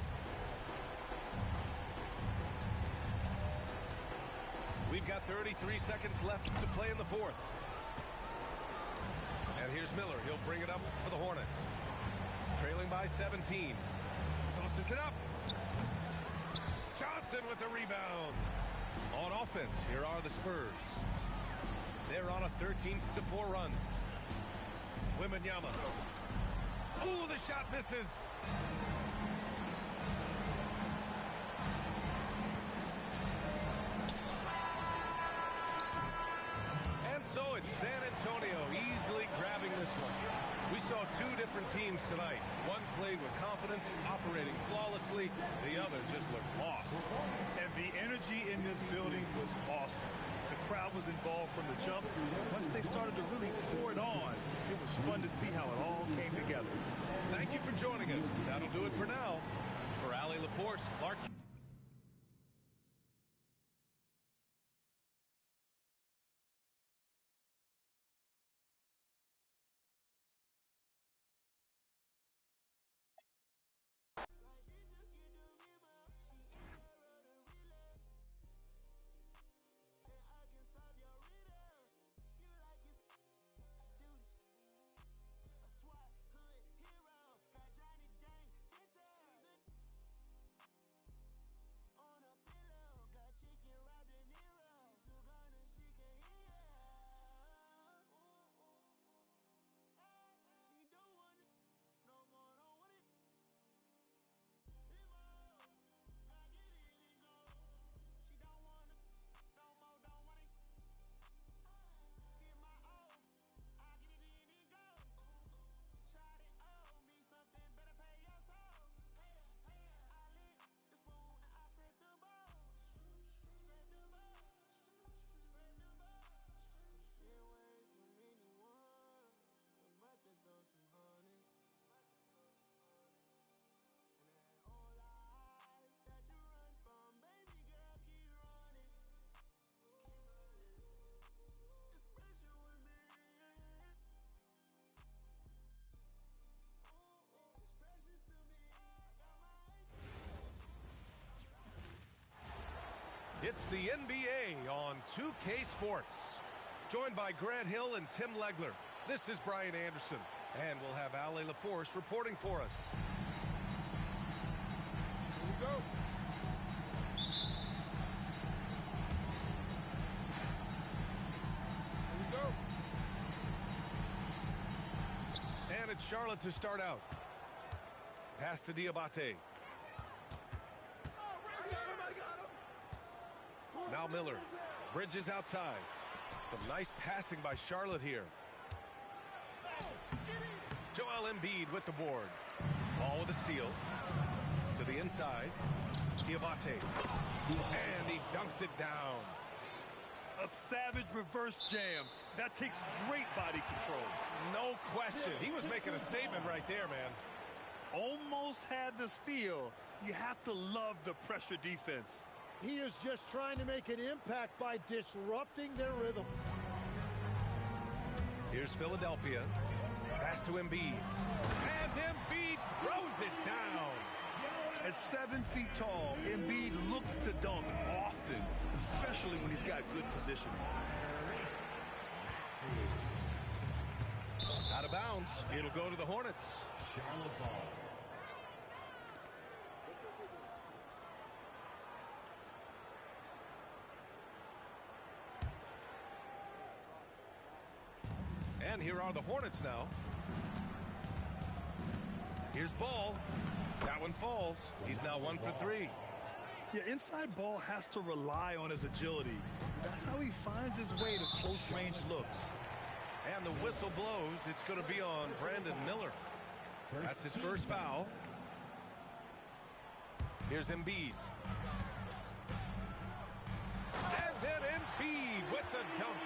We've got 33 seconds left to play in the fourth. And here's Miller. He'll bring it up for the Hornets. Trailing by 17. Tosses it up. Johnson with the rebound. On offense, here are the Spurs. They're on a 13-4 run. Wembanyama. Ooh, the shot misses. And so it's San Antonio easily grabbing this one. We saw two different teams tonight. One played with confidence, operating flawlessly. The other just looked lost. And the energy in this building was awesome. The crowd was involved from the jump. Once they started to really pour it on, it was fun to see how it all came together. Thank you for joining us. That'll do it for now. For Allie LaForce, Clark. It's the NBA on 2K Sports. Joined by Grant Hill and Tim Legler, this is Brian Anderson. And we'll have Ale LaForce reporting for us. Here we go. Here we go. And it's Charlotte to start out. Pass to Diabate. Now Miller. Bridges outside. Some nice passing by Charlotte here. Joel Embiid with the board. Ball with a steal. To the inside. Diabate. And he dunks it down. A savage reverse jam. That takes great body control. No question. He was making a statement right there, man. Almost had the steal. You have to love the pressure defense. He is just trying to make an impact by disrupting their rhythm. Here's Philadelphia. Pass to Embiid. And Embiid throws it down. At 7 feet tall, Embiid looks to dunk often, especially when he's got good positioning. Out of bounds. It'll go to the Hornets. Charlotte ball. And here are the Hornets now. Here's Ball. That one falls. He's now 1 for 3. Yeah, inside Ball has to rely on his agility. That's how he finds his way to close-range looks. And the whistle blows. It's going to be on Brandon Miller. That's his first foul. Here's Embiid. And then Embiid with the dunk.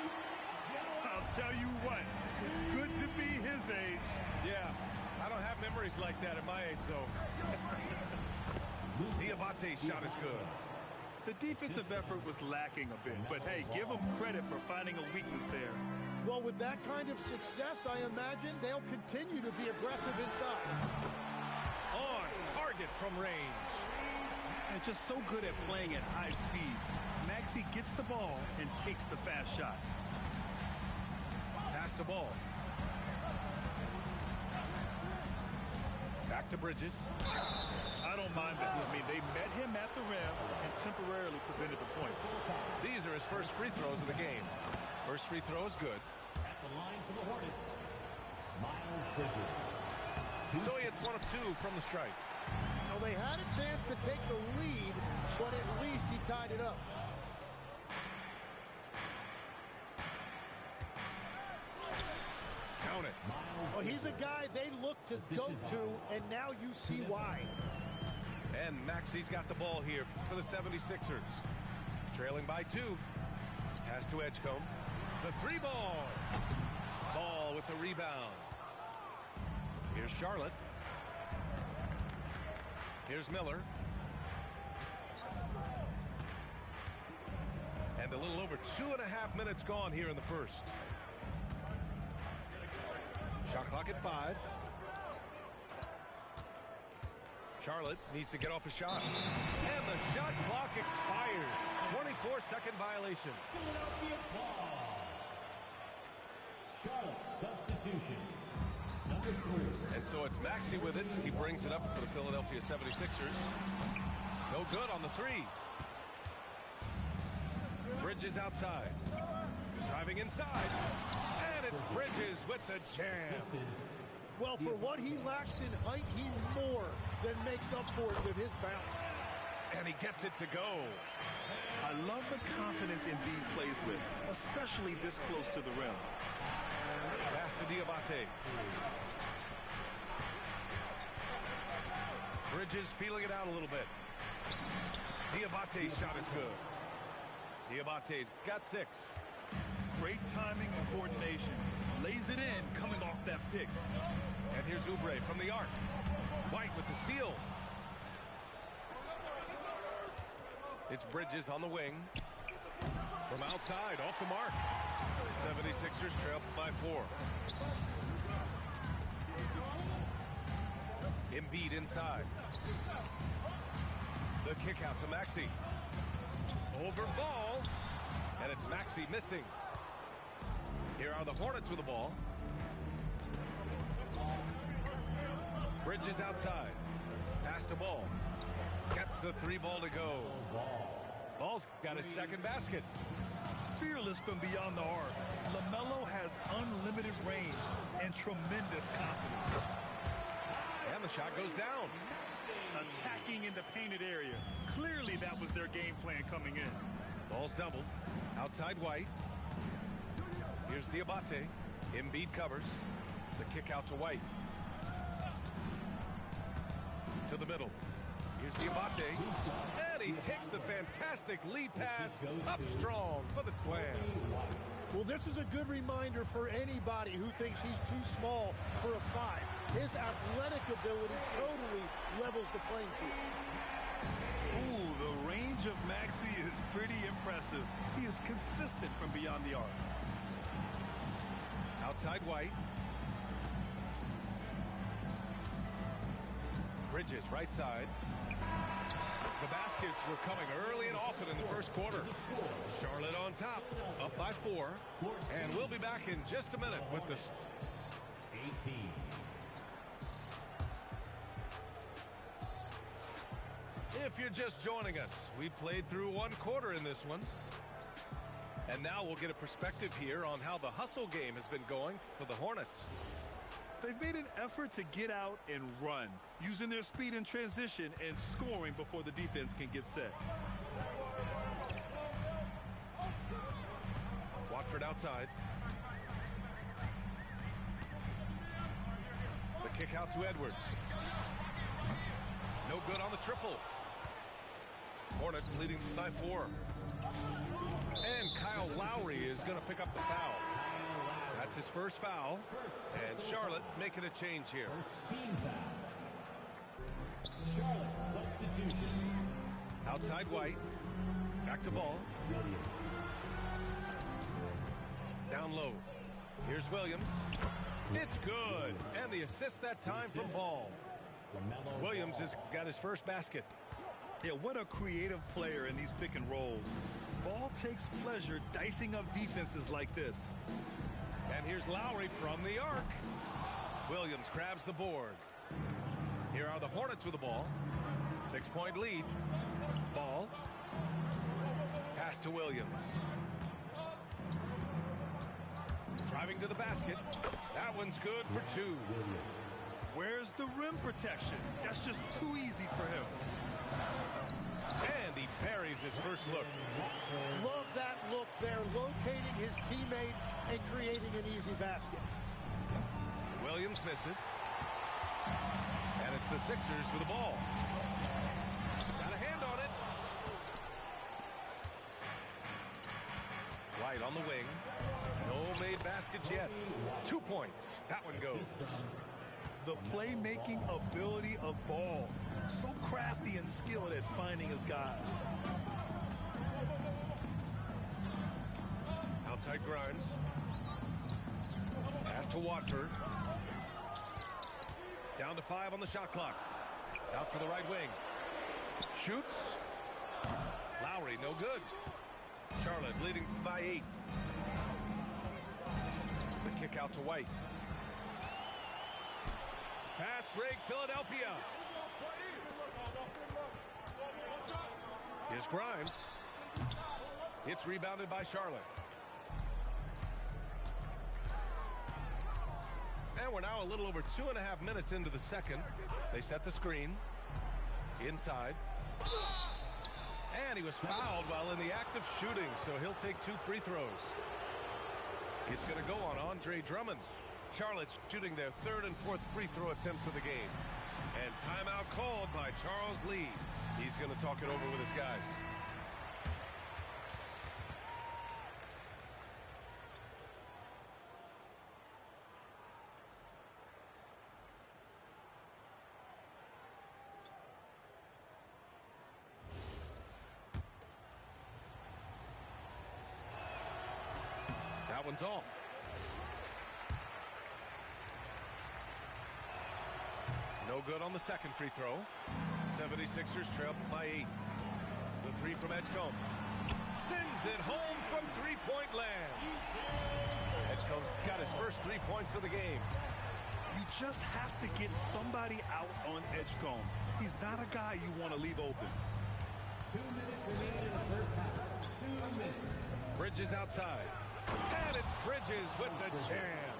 I'll tell you what, it's good to be his age. Yeah, I don't have memories like that at my age, though. Diabate's shot is good. The defensive effort was lacking a bit, but hey, give him credit for finding a weakness there. Well, with that kind of success, I imagine they'll continue to be aggressive inside. On target from range. And just so good at playing at high speed. Maxey gets the ball and takes the fast shot. Pass the ball. Back to Bridges. I don't mind that. I mean, they met him at the rim and temporarily prevented the point. These are his first free throws of the game. First free throw is good. At the line for the Hornets, Miles Bridges. So he hits 1 of 2 from the strike. Now, they had a chance to take the lead, but at least he tied it up. Count it. Well, he's a guy they look to go to, and now you see why. And Maxey's got the ball here for the 76ers. Trailing by 2. Pass to Edgecombe. The 3 ball. Ball with the rebound. Here's Charlotte. Here's Miller. And a little over 2.5 minutes gone here in the first. Shot clock at 5. Charlotte needs to get off a shot. And the shot clock expires. 24-second violation. Philadelphia ball. Charlotte substitution. Number 3. And so it's Maxey with it. He brings it up for the Philadelphia 76ers. No good on the 3. Bridges outside. Driving inside. And it's Bridges with the jam. Well, for what he lacks in height, he more than makes up for it with his bounce. And he gets it to go. I love the confidence Embiid plays with, especially this close to the rim. Pass to Diabate. Bridges feeling it out a little bit. Diabate's shot is good. Diabate's got 6. Great timing and coordination. Lays it in coming off that pick. And here's Oubre from the arc. White with the steal. It's Bridges on the wing. From outside, off the mark. 76ers trail by 4. Embiid inside. The kick out to Maxey. Over ball. And it's Maxey missing. Here are the Hornets with the ball. Bridges outside. Pass the ball. Gets the 3 ball to go. Ball's got his second basket. Fearless from beyond the arc. LaMelo has unlimited range and tremendous confidence. And the shot goes down. Attacking in the painted area. Clearly that was their game plan coming in. Ball's doubled. Outside White. Here's Diabate. Embiid covers. The kick out to White. To the middle. Here's Diabate. And he takes the fantastic lead pass up strong for the slam. Well, this is a good reminder for anybody who thinks he's too small for a 5. His athletic ability totally levels the playing field. Ooh, the range of Maxey is pretty impressive. He is consistent from beyond the arc. Outside White. Bridges, right side. The baskets were coming early and often in the first quarter. Charlotte on top, up by 4. And we'll be back in just a minute with this. 18. If you're just joining us, we played through 1 quarter in this one. And now we'll get a perspective here on how the hustle game has been going for the Hornets. They've made an effort to get out and run, using their speed in transition and scoring before the defense can get set. Watford outside. The kick out to Edwards. No good on the triple. Hornets leading by 4. And Kyle Lowry is going to pick up the foul. That's his first foul. And Charlotte making a change here. Team foul. Charlotte substitution. Outside White. Back to ball. Down low. Here's Williams. It's good. And the assist that time from Ball. Williams has got his first basket. Yeah, what a creative player in these pick and rolls. Ball takes pleasure dicing up defenses like this. And here's Lowry from the arc. Williams grabs the board. Here are the Hornets with the ball. 6-point lead. Ball. Pass to Williams. Driving to the basket. That one's good for 2. Where's the rim protection? That's just too easy for him. And he buries his first look. Love that look there, locating his teammate and creating an easy basket. Williams misses. And it's the Sixers with the ball. Got a hand on it. White on the wing. No made baskets yet. 2 points. That one goes. The playmaking ability of Ball. So crafty and skilled at finding his guys. Outside Grimes. Pass to Watford. Down to 5 on the shot clock. Out to the right wing. Shoots. Lowry, no good. Charlotte leading by 8. The kick out to White. Pass break, Philadelphia. Here's Grimes. It's rebounded by Charlotte. And we're now a little over 2.5 minutes into the second. They set the screen. Inside. And he was fouled while in the act of shooting, so he'll take 2 free throws. It's going to go on Andre Drummond. Charlotte's shooting their 3rd and 4th free throw attempts of the game. And timeout called by Charles Lee. He's going to talk it over with his guys. That one's off. No good on the second free throw. 76ers trail by 8. The 3 from Edgecombe. Sends it home from three-point land. Edgecombe's got his first 3 points of the game. You just have to get somebody out on Edgecombe. He's not a guy you want to leave open. 2 minutes remaining in the first half. 2 minutes. Bridges outside. And it's Bridges with the jam.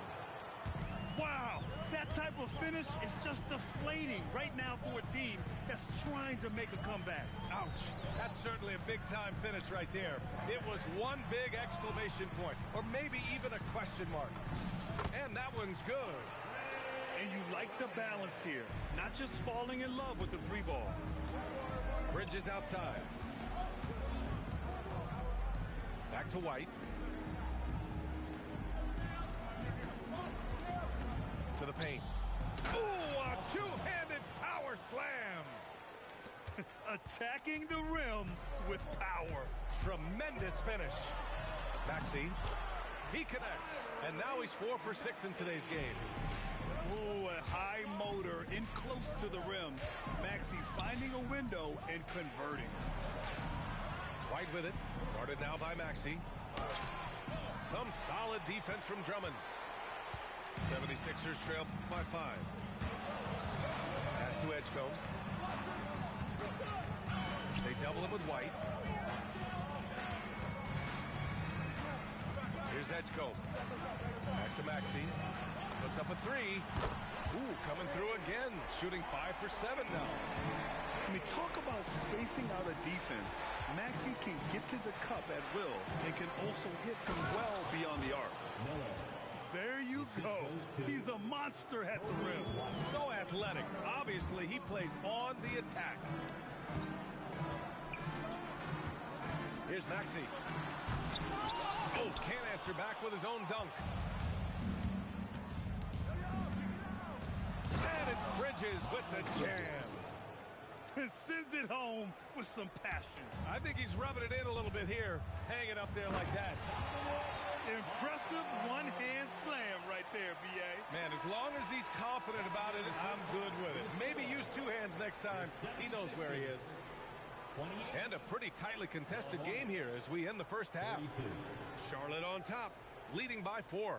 Wow, that type of finish is just deflating right now for a team that's trying to make a comeback. Ouch. That's certainly a big-time finish right there. It was one big exclamation point, or maybe even a question mark. And that one's good. And you like the balance here, not just falling in love with the free ball. Bridges outside. Back to White. To the paint. Ooh, a two-handed power slam. Attacking the rim with power. Tremendous finish. Maxey. He connects. And now he's 4 for 6 in today's game. Ooh, a high motor in close to the rim. Maxey finding a window and converting. White with it. Guarded now by Maxey. Some solid defense from Drummond. 76ers trail by 5. Pass to Edgecombe. They double him with White. Here's Edgecombe. Back to Maxey. Puts up a 3. Ooh, coming through again. Shooting 5 for 7 now. I mean, talk about spacing out a defense. Maxey can get to the cup at will and can also hit from well beyond the arc. There you go. He's a monster at the rim. So athletic. Obviously, he plays on the attack. Here's Maxey. Oh, can't answer back with his own dunk. And it's Bridges with the jam. Sends it home with some passion. I think he's rubbing it in a little bit here, hanging up there like that. Impressive one-hand slam right there, B.A. Man, as long as he's confident about it, I'm good with it. Maybe use 2 hands next time. He knows where he is. And a pretty tightly contested game here as we end the first half. Charlotte on top, leading by 4.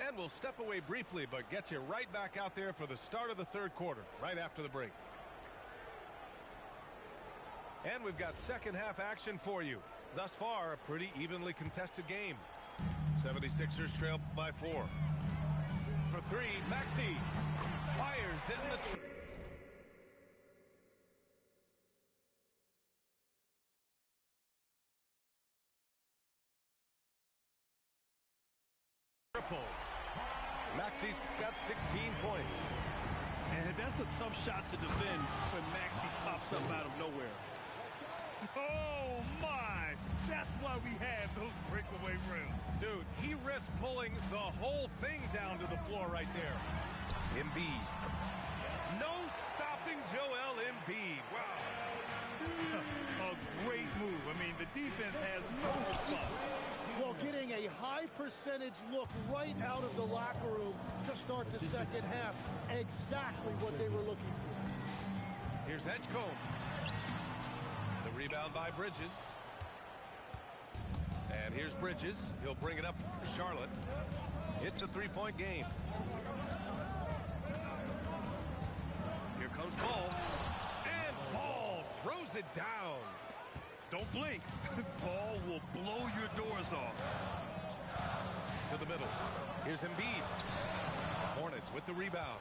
And we'll step away briefly, but get you right back out there for the start of the third quarter, right after the break. And we've got second half action for you. Thus far, a pretty evenly contested game. 76ers trail by 4. For 3, Maxey fires in the triple. Maxey's got 16 points. And that's a tough shot to defend when Maxey pops up out of nowhere. Oh, my! That's why we have those breakaway rims. Dude, he risked pulling the whole thing down to the floor right there. Embiid. No stopping Joel Embiid. Wow. A great move. I mean, the defense has no response. Well, getting a high percentage look right out of the locker room to start the second half. Exactly what they were looking for. Here's Edgecombe. The rebound by Bridges. And here's Bridges. He'll bring it up for Charlotte. It's a 3-point game. Here comes Ball. And Ball throws it down. Don't blink. Ball will blow your doors off. To the middle. Here's Embiid. Hornets with the rebound.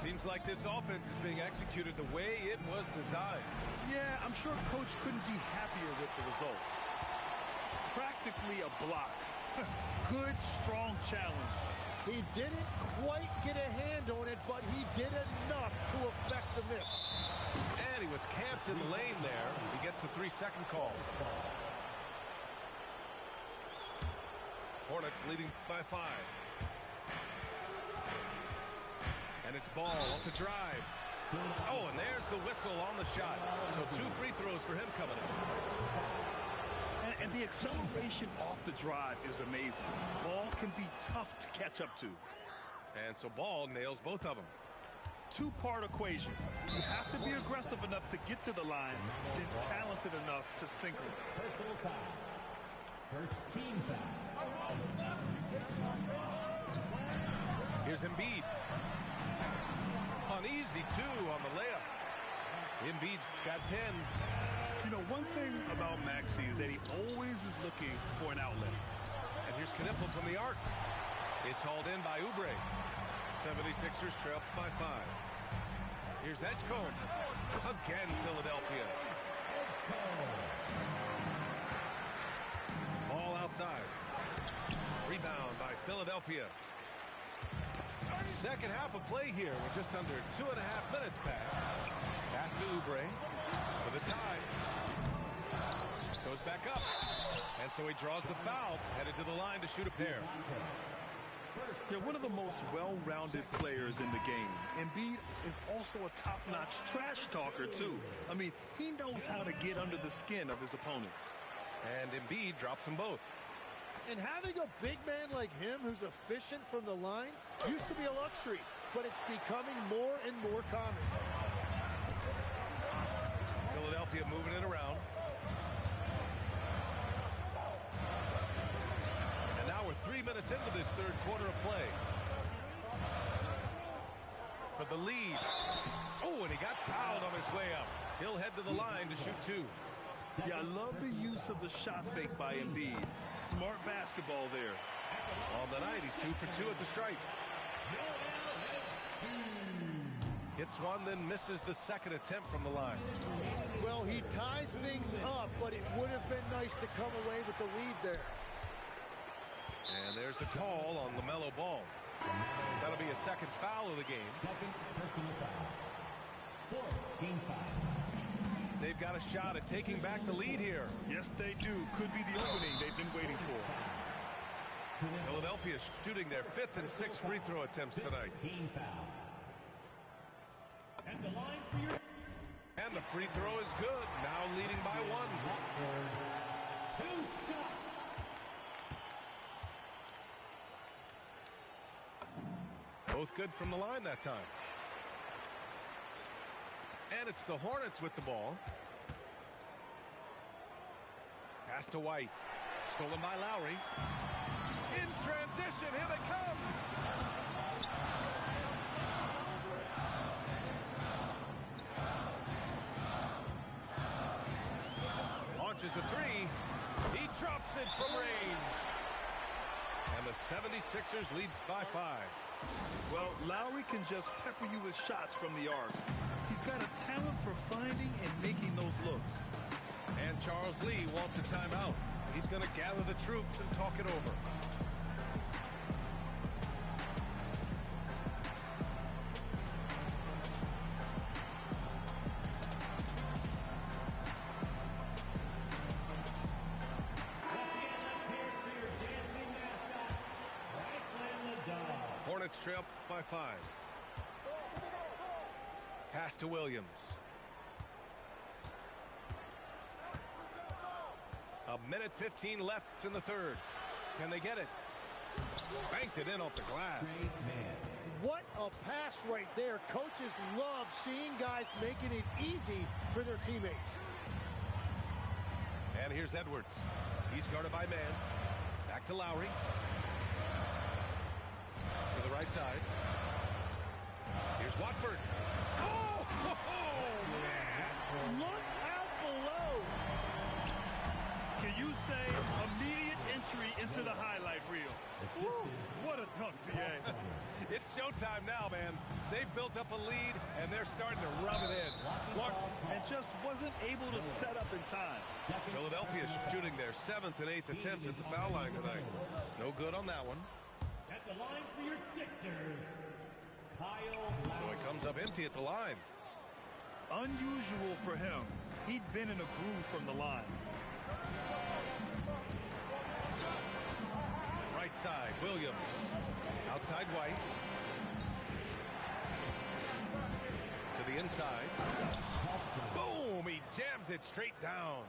Seems like this offense is being executed the way it was designed. Yeah, I'm sure Coach couldn't be happier with the results. Practically a block. Good, strong challenge. He didn't quite get a hand on it, but he did enough to affect the miss. And he was camped in the lane there. He gets a 3-second call. Hornets leading by 5. And it's Ball off the drive. Oh, and there's the whistle on the shot. So 2 free throws for him coming up. And the acceleration off the drive is amazing. Ball can be tough to catch up to. And so Ball nails both of them. two-part equation. You have to be aggressive enough to get to the line, then talented enough to sink them. Personal foul. First team foul. Here's Embiid. Uneasy, too, on the layup. Embiid's got 10. You know, one thing about Maxey is that he always is looking for an outlet. And here's Knipple from the arc. It's hauled in by Oubre. 76ers trail by 5. Here's Edgecombe. Again, Philadelphia. Ball outside. Rebound by Philadelphia. Second half of play here. We're just under 2.5 minutes past. Pass to Oubre for the tie. Goes back up. And so he draws the foul. Headed to the line to shoot a pair. Yeah, one of the most well-rounded players in the game. Embiid is also a top-notch trash talker, too. I mean, he knows how to get under the skin of his opponents. And Embiid drops them both. And having a big man like him who's efficient from the line used to be a luxury, but it's becoming more and more common. Philadelphia moving it around. And now we're 3 minutes into this third quarter of play. For the lead. Oh, and he got fouled on his way up. He'll head to the line to shoot 2. Yeah, I love the use of the shot fake by Embiid. Smart basketball there. On the night, he's 2 for 2 at the stripe. Hits one, then misses the second attempt from the line. Well, he ties things up, but it would have been nice to come away with the lead there. And there's the call on LaMelo Ball. That'll be a second foul of the game. Second personal foul. Fourth team foul. They've got a shot at taking back the lead here. Yes, they do. Could be the opening they've been waiting for. Philadelphia shooting their 5th and 6th free throw attempts tonight. Team foul. And the line for your... And the free throw is good. Now leading by 1. Two shots. Both good from the line that time. And it's the Hornets with the ball. Pass to White. Stolen by Lowry. In transition, here they come. Launches a 3. He drops it from range. And the 76ers lead by 5. Well, Lowry can just pepper you with shots from the arc. He's got a talent for finding and making those looks. And Charles Lee wants a timeout. He's going to gather the troops and talk it over. Hornets trail by 5. Pass to Williams. A minute 15 left in the third. Can they get it? Banked it in off the glass. What a pass right there. Coaches love seeing guys making it easy for their teammates. And here's Edwards. He's guarded by man. Back to Lowry. To the right side. Here's Watford. Oh, man. Look out below. Can you say immediate entry into the highlight reel? Woo, what a dunk, B.A. It's showtime now, man. They've built up a lead, and they're starting to rub it in. And just wasn't able to set up in time. Philadelphia shooting their 7th and 8th attempts at the foul line tonight. It's no good on that one. At the line for your Sixers, Kyle. So he comes up empty at the line. Unusual for him. He'd been in a groove from the line. Right side, Williams. Outside White. To the inside. Boom! He jams it straight down.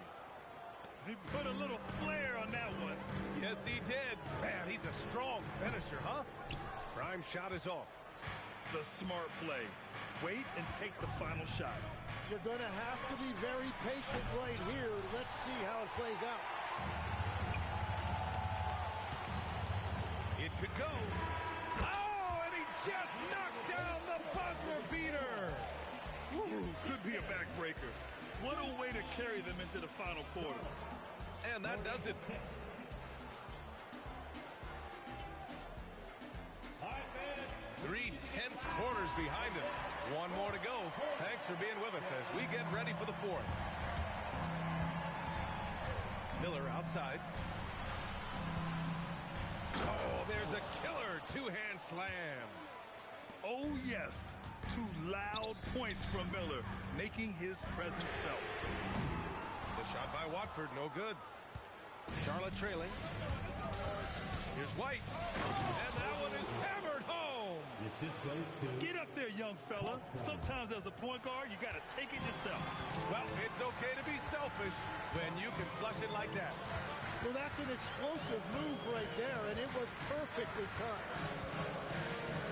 He put a little flair on that one. Yes, he did. Man, he's a strong finisher, huh? Prime shot is off. the smart play. Wait and take the final shot. You're going to have to be very patient right here. Let's see how it plays out. It could go. Oh, and he just knocked down the buzzer beater. Ooh, could be a backbreaker. What a way to carry them into the final quarter. And that does it. Three tense quarters behind us. One more to go. Thanks for being with us as we get ready for the fourth. Miller outside. Oh, there's a killer two-hand slam. Oh, yes. Two loud points from Miller, making his presence felt. The shot by Watford, no good. Charlotte trailing. Here's White. And that one is hammered home. Get up there, young fella. Sometimes as a point guard, you got to take it yourself. Well, it's okay to be selfish when you can flush it like that. Well, that's an explosive move right there, and it was perfectly timed.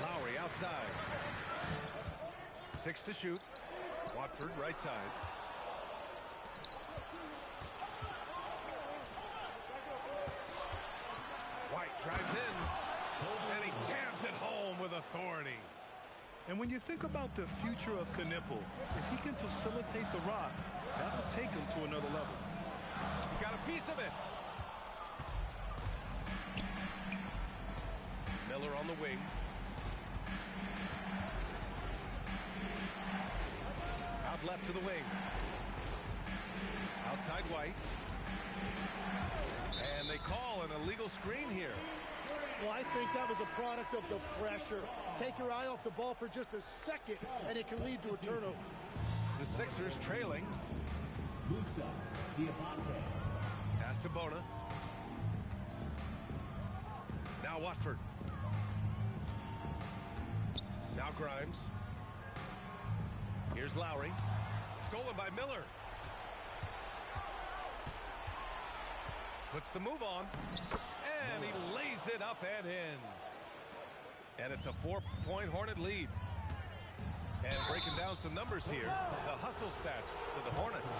Lowry outside. 6 to shoot. Watford right side. White drives in, and he jams it home with authority. And when you think about the future of Knipple, if he can facilitate the rock, that will take him to another level. He's got a piece of it. Miller on the wing. Out left to the wing. Outside White. And they call an illegal screen here. Well, I think that was a product of the pressure. Take your eye off the ball for just a second, and it can lead to a turnover. The Sixers trailing. Pass to Bona. Now Watford. Now Grimes. Here's Lowry. Stolen by Miller. Puts the move on. And he lays it up and in. And it's a 4-point Hornet lead. And breaking down some numbers here, the hustle stats for the Hornets.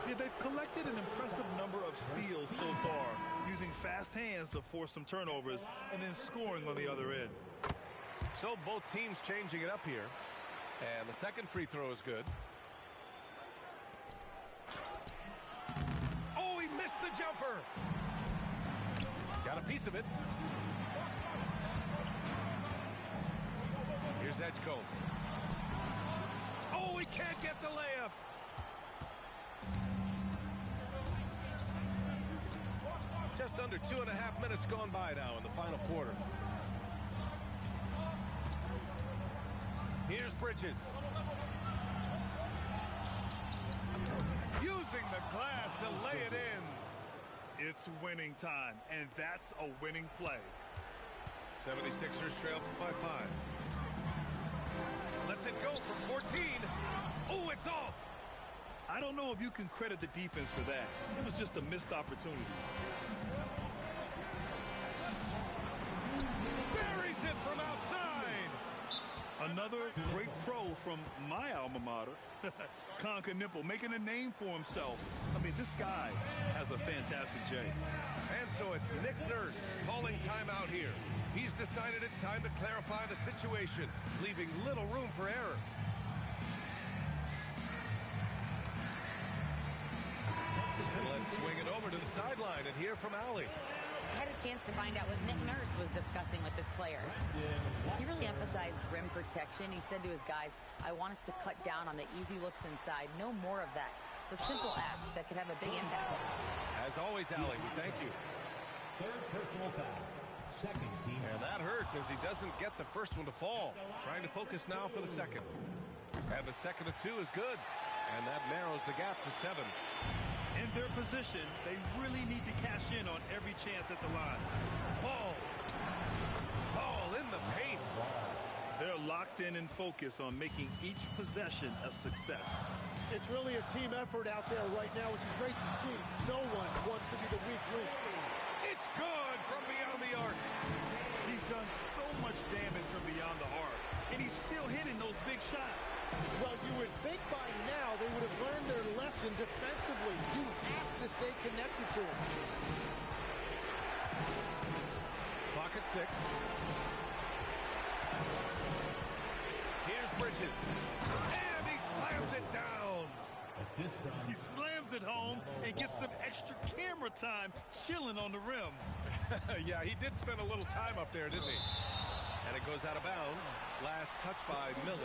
Yeah, they've collected an impressive number of steals so far, using fast hands to force some turnovers and then scoring on the other end. So both teams changing it up here. And the second free throw is good. Oh, he missed the jumper. Got a piece of it. Here's Edgecombe. Oh, he can't get the layup. Just under 2.5 minutes gone by now in the final quarter. Here's Bridges. Using the glass to lay it in. It's winning time, and that's a winning play. 76ers trail by 5. Lets it go from 14. Oh, it's off. I don't know if you can credit the defense for that. It was just a missed opportunity. Buries it from outside. Another great pro from my alma mater, Con Knipple, making a name for himself. I mean, this guy has a fantastic J. And so it's Nick Nurse calling timeout here. He's decided it's time to clarify the situation, leaving little room for error. And let's swing it over to the sideline and hear from Allie. I had a chance to find out what Nick Nurse was discussing with his players. He really emphasized rim protection. He said to his guys, I want us to cut down on the easy looks inside. No more of that. It's a simple ask that could have a big impact. As always, Allie, we thank you. Third personal foul. Second team. And that hurts as he doesn't get the first one to fall. Trying to focus now for the second. And the second of 2 is good. And that narrows the gap to 7. In their position, they really need to cash in on every chance at the line. Ball in the paint. They're locked in and focused on making each possession a success. It's really a team effort out there right now, which is great to see. No one wants to be the weak link. It's good from beyond the arc. He's done so much damage from beyond the arc, and he's by now they would have learned their lesson defensively. You have to stay connected to him. Clock at 6. Here's Bridges. And he slams it down. He slams it home and gets some extra camera time chilling on the rim. Yeah, he did spend a little time up there, didn't he? And it goes out of bounds. Last touch by Miller.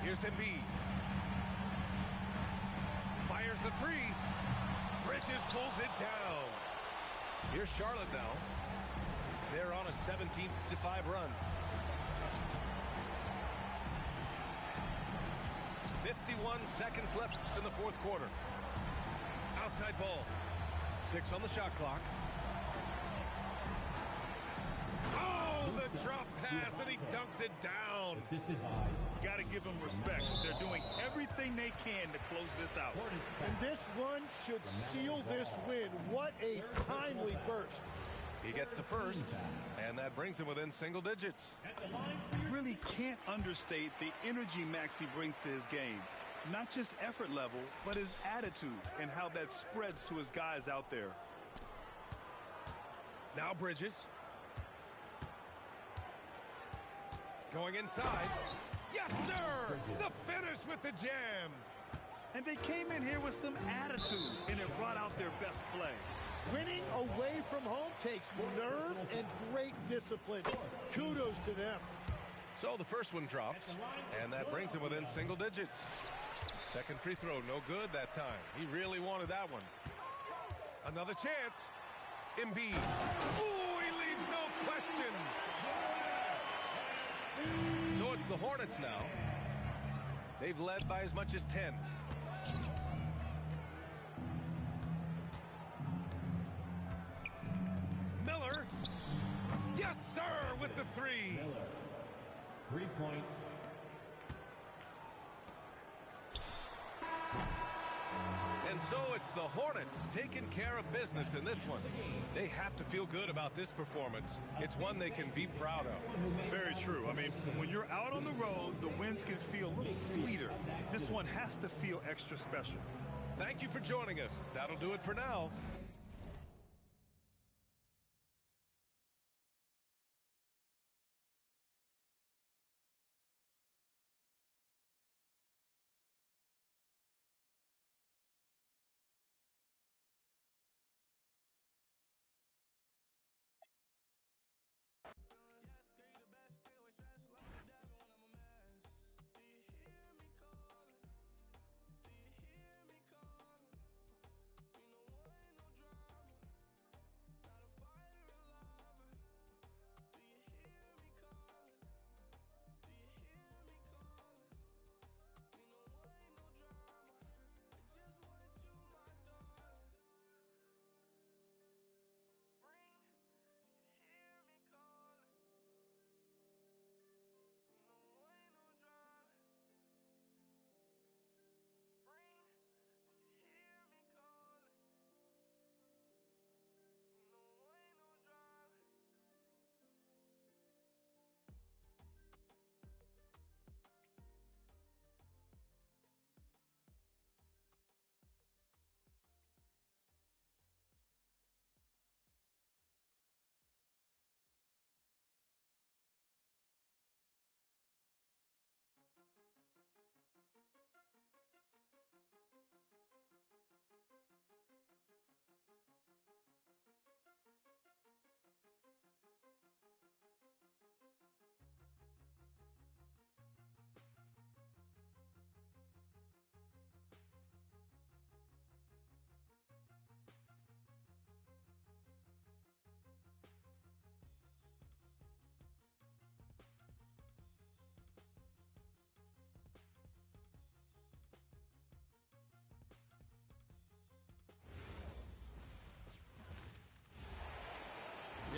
Here's Embiid. Fires the three. Bridges pulls it down. Here's Charlotte now. They're on a 17-5 run. 51 seconds left in the fourth quarter. Outside ball. 6 on the shot clock. Oh, the drop pass, and he dunks it down. Got to give them respect. They're doing everything they can to close this out. And this run should seal this win. What a timely burst. He gets the first, and that brings him within single digits. You really can't understate the energy Maxey brings to his game. Not just effort level, but his attitude and how that spreads to his guys out there. Now Bridges. Going inside. Yes, sir! The finish with the jam. And they came in here with some attitude, and it brought out their best play. Winning away from home takes nerve and great discipline. Kudos to them. So the first one drops, and that brings him within single digits. Second free throw, no good that time. He really wanted that one. Another chance. Embiid. Ooh, he leaves no question. So it's the Hornets now. They've led by as much as 10. Miller. Yes, sir, with the three. Miller. 3 points. And so it's the Hornets taking care of business in this one. They have to feel good about this performance. It's one they can be proud of. Very true. I mean, when you're out on the road, the wins can feel a little sweeter. This one has to feel extra special. Thank you for joining us. That'll do it for now.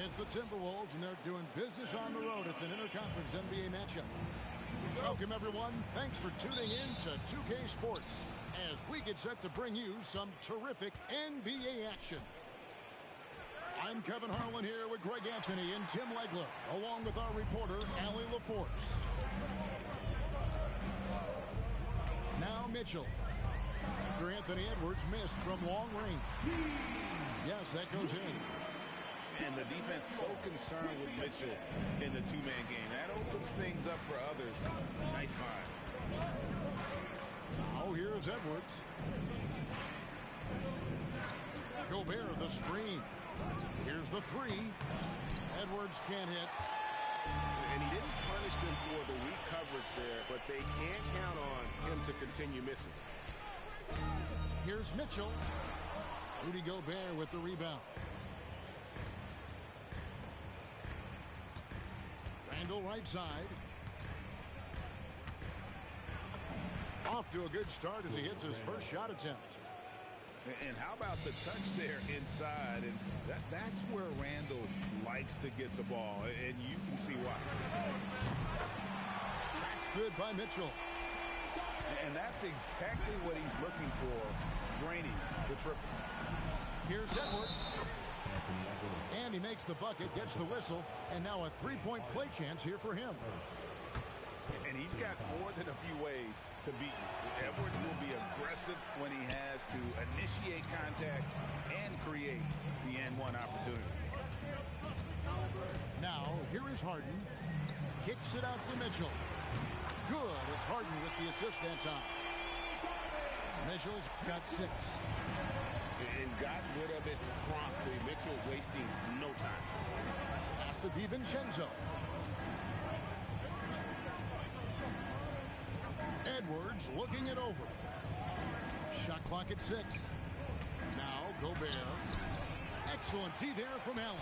It's the Timberwolves, and they're doing business on the road. It's an interconference NBA matchup. Welcome, everyone. Thanks for tuning in to 2K Sports as we get set to bring you some terrific NBA action. I'm Kevin Harlan here with Greg Anthony and Tim Legler, along with our reporter, Allie LaForce. Now Mitchell. After Anthony Edwards missed from long range. Yes, that goes in. And the defense so concerned with Mitchell in the two-man game. That opens things up for others. Nice find. Now here's Edwards. Gobert, the screen. Here's the three. Edwards can't hit. And he didn't punish them for the weak coverage there, but they can't count on him to continue missing. Here's Mitchell. Rudy Gobert with the rebound. Randall right side. Off to a good start as he hits his first shot attempt. And how about the touch there inside? And that's where Randall likes to get the ball, and you can see why. That's good by Mitchell. And that's exactly what he's looking for, draining the triple. Here's Edwards. And he makes the bucket, gets the whistle, and now a three-point play chance here for him. And he's got more than a few ways to beat him. Edwards will be aggressive when he has to initiate contact and create the N1 opportunity. Now, here is Harden. Kicks it out to Mitchell. Good. It's Harden with the assist that time. Mitchell's got 6. And got rid of it promptly. Mitchell wasting no time. Pass to DiVincenzo. Edwards looking it over. Shot clock at 6. Now Gobert. Excellent D there from Allen.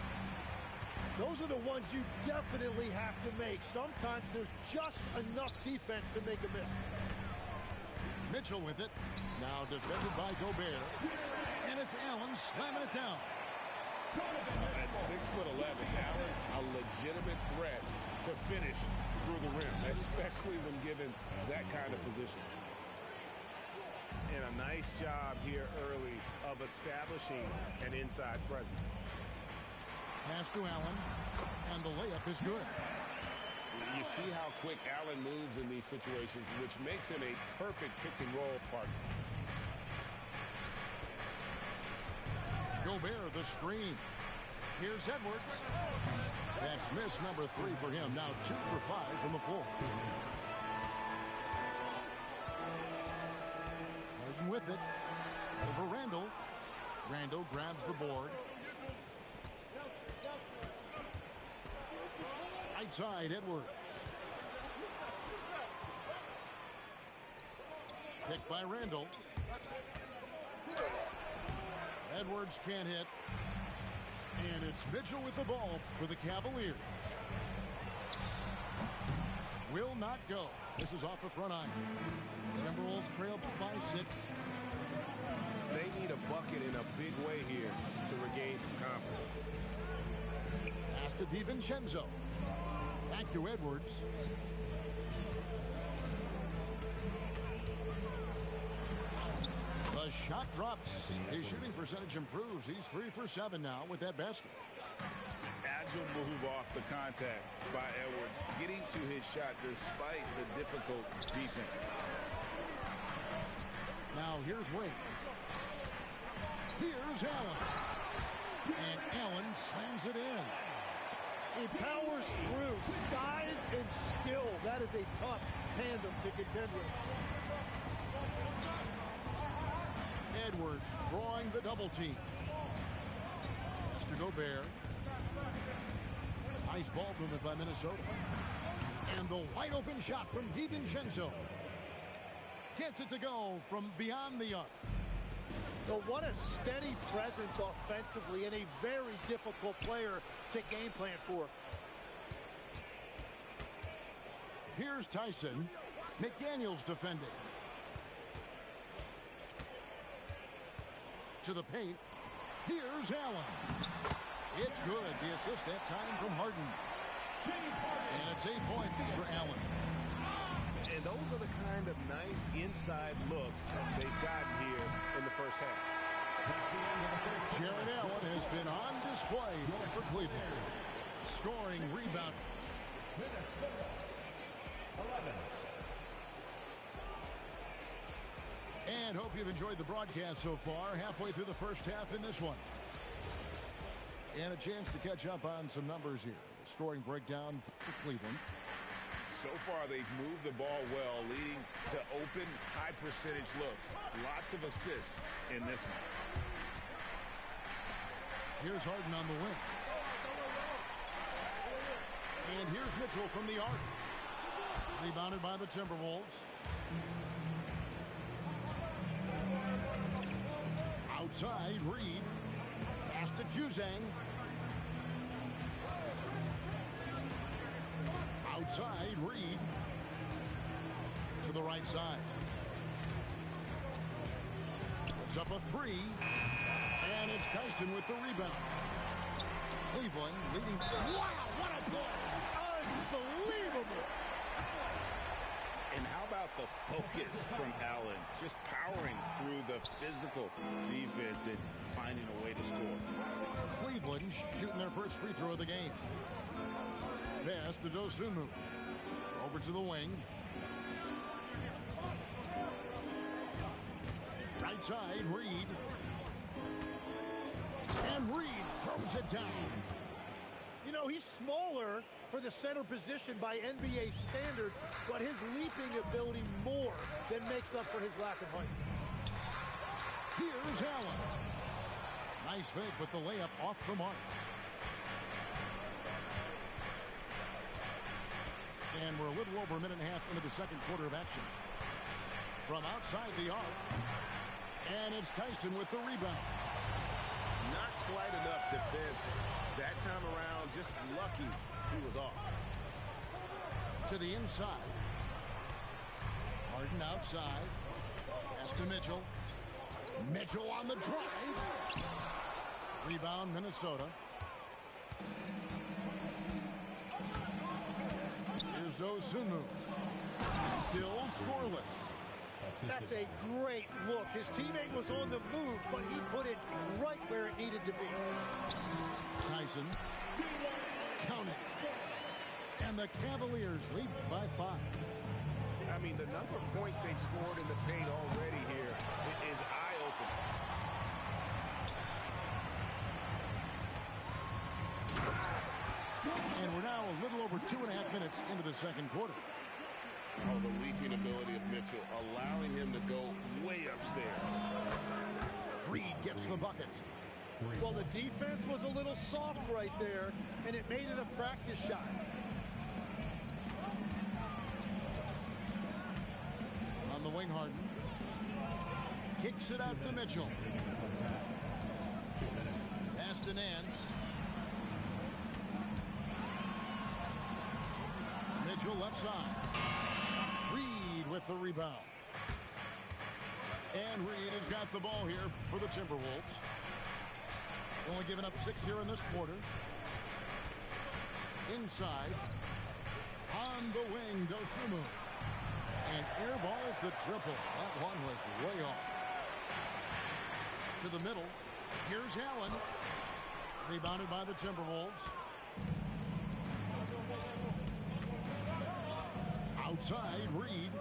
Those are the ones you definitely have to make. Sometimes there's just enough defense to make a miss. Mitchell with it. Now defended by Gobert. And it's Allen slamming it down. At 6'11", Allen, a legitimate threat to finish through the rim, especially when given that kind of position. And a nice job here early of establishing an inside presence. Pass to Allen, and the layup is good. You see how quick Allen moves in these situations, which makes him a perfect pick-and-roll partner. Gobert, the screen. Here's Edwards. That's miss number 3 for him. Now 2 for 5 from the floor. Harden with it. Over Randall. Randall grabs the board. Right side, Edwards. Picked by Randall. Edwards can't hit. And it's Mitchell with the ball for the Cavaliers. Will not go. This is off the front iron. Timberwolves trail by 6. They need a bucket in a big way here to regain some confidence. Pass to DiVincenzo. Back to Edwards. The shot drops. His shooting percentage improves. He's 3 for 7 now with that basket. Agile move off the contact by Edwards, getting to his shot despite the difficult defense. Now here's Wade. Here's Allen. And Allen slams it in. He powers through. Size and skill. That is a tough tandem to contend with. Edwards drawing the double team. Mr. Gobert. Nice ball movement by Minnesota. And the wide open shot from DiVincenzo. Gets it to go from beyond the arc. But what a steady presence offensively and a very difficult player to game plan for. Here's Tyson. McDaniels defending. To the paint. Here's Allen. It's good. The assist that time from Harden. And it's 8 points for Allen. And those are the kind of nice inside looks they've gotten here in the first half. Jared Allen has been on display for Cleveland. Scoring, rebound. Minnesota, 11. And hope you've enjoyed the broadcast so far. Halfway through the first half in this one. And a chance to catch up on some numbers here. Scoring breakdown for Cleveland. So far, they've moved the ball well, leading to open, high-percentage looks. Lots of assists in this one. Here's Harden on the wing. And here's Mitchell from the arc. Rebounded by the Timberwolves. Outside, Reed. Pass to Juzang. Outside, Reed. To the right side. Puts up a three. And it's Tyson with the rebound. Cleveland leading. Wow, what a play! Unbelievable! And how about the focus from Allen? Just powering through the physical defense and finding a way to score. Cleveland shooting their first free throw of the game. Pass to Dosunmu. Over to the wing. Right side, Reed. And Reed throws it down. You know, he's smaller for the center position by NBA standards, but his leaping ability more than makes up for his lack of height. Here's Allen. Nice fake with the layup off the mark. And we're a little over a minute and a half into the second quarter of action. From outside the arc. And it's Tyson with the rebound. Not quite enough defense that time around. Just lucky he was off. To the inside. Harden outside. Pass to Mitchell. Mitchell on the drive. Rebound, Minnesota. Here's Dosunmu. Still scoreless. That's a great look. His teammate was on the move, but he put it right where it needed to be. Tyson. Count it. And the Cavaliers lead by 5. I mean, the number of points they've scored in the paint already here is eye-opening. And we're now a little over 2.5 minutes into the second quarter. Oh, the leaping ability of Mitchell, allowing him to go way upstairs. Reed gets the bucket. Well, the defense was a little soft right there, and it made it a practice shot. On the wing, Harden. Kicks it out to Mitchell. Pass to Nance. Mitchell left side. Reed with the rebound. And Reed has got the ball here for the Timberwolves. Only giving up 6 here in this quarter. Inside. On the wing, Dosunmu. And airballs the triple. That one was way off. To the middle. Here's Allen. Rebounded by the Timberwolves. Outside, Reed.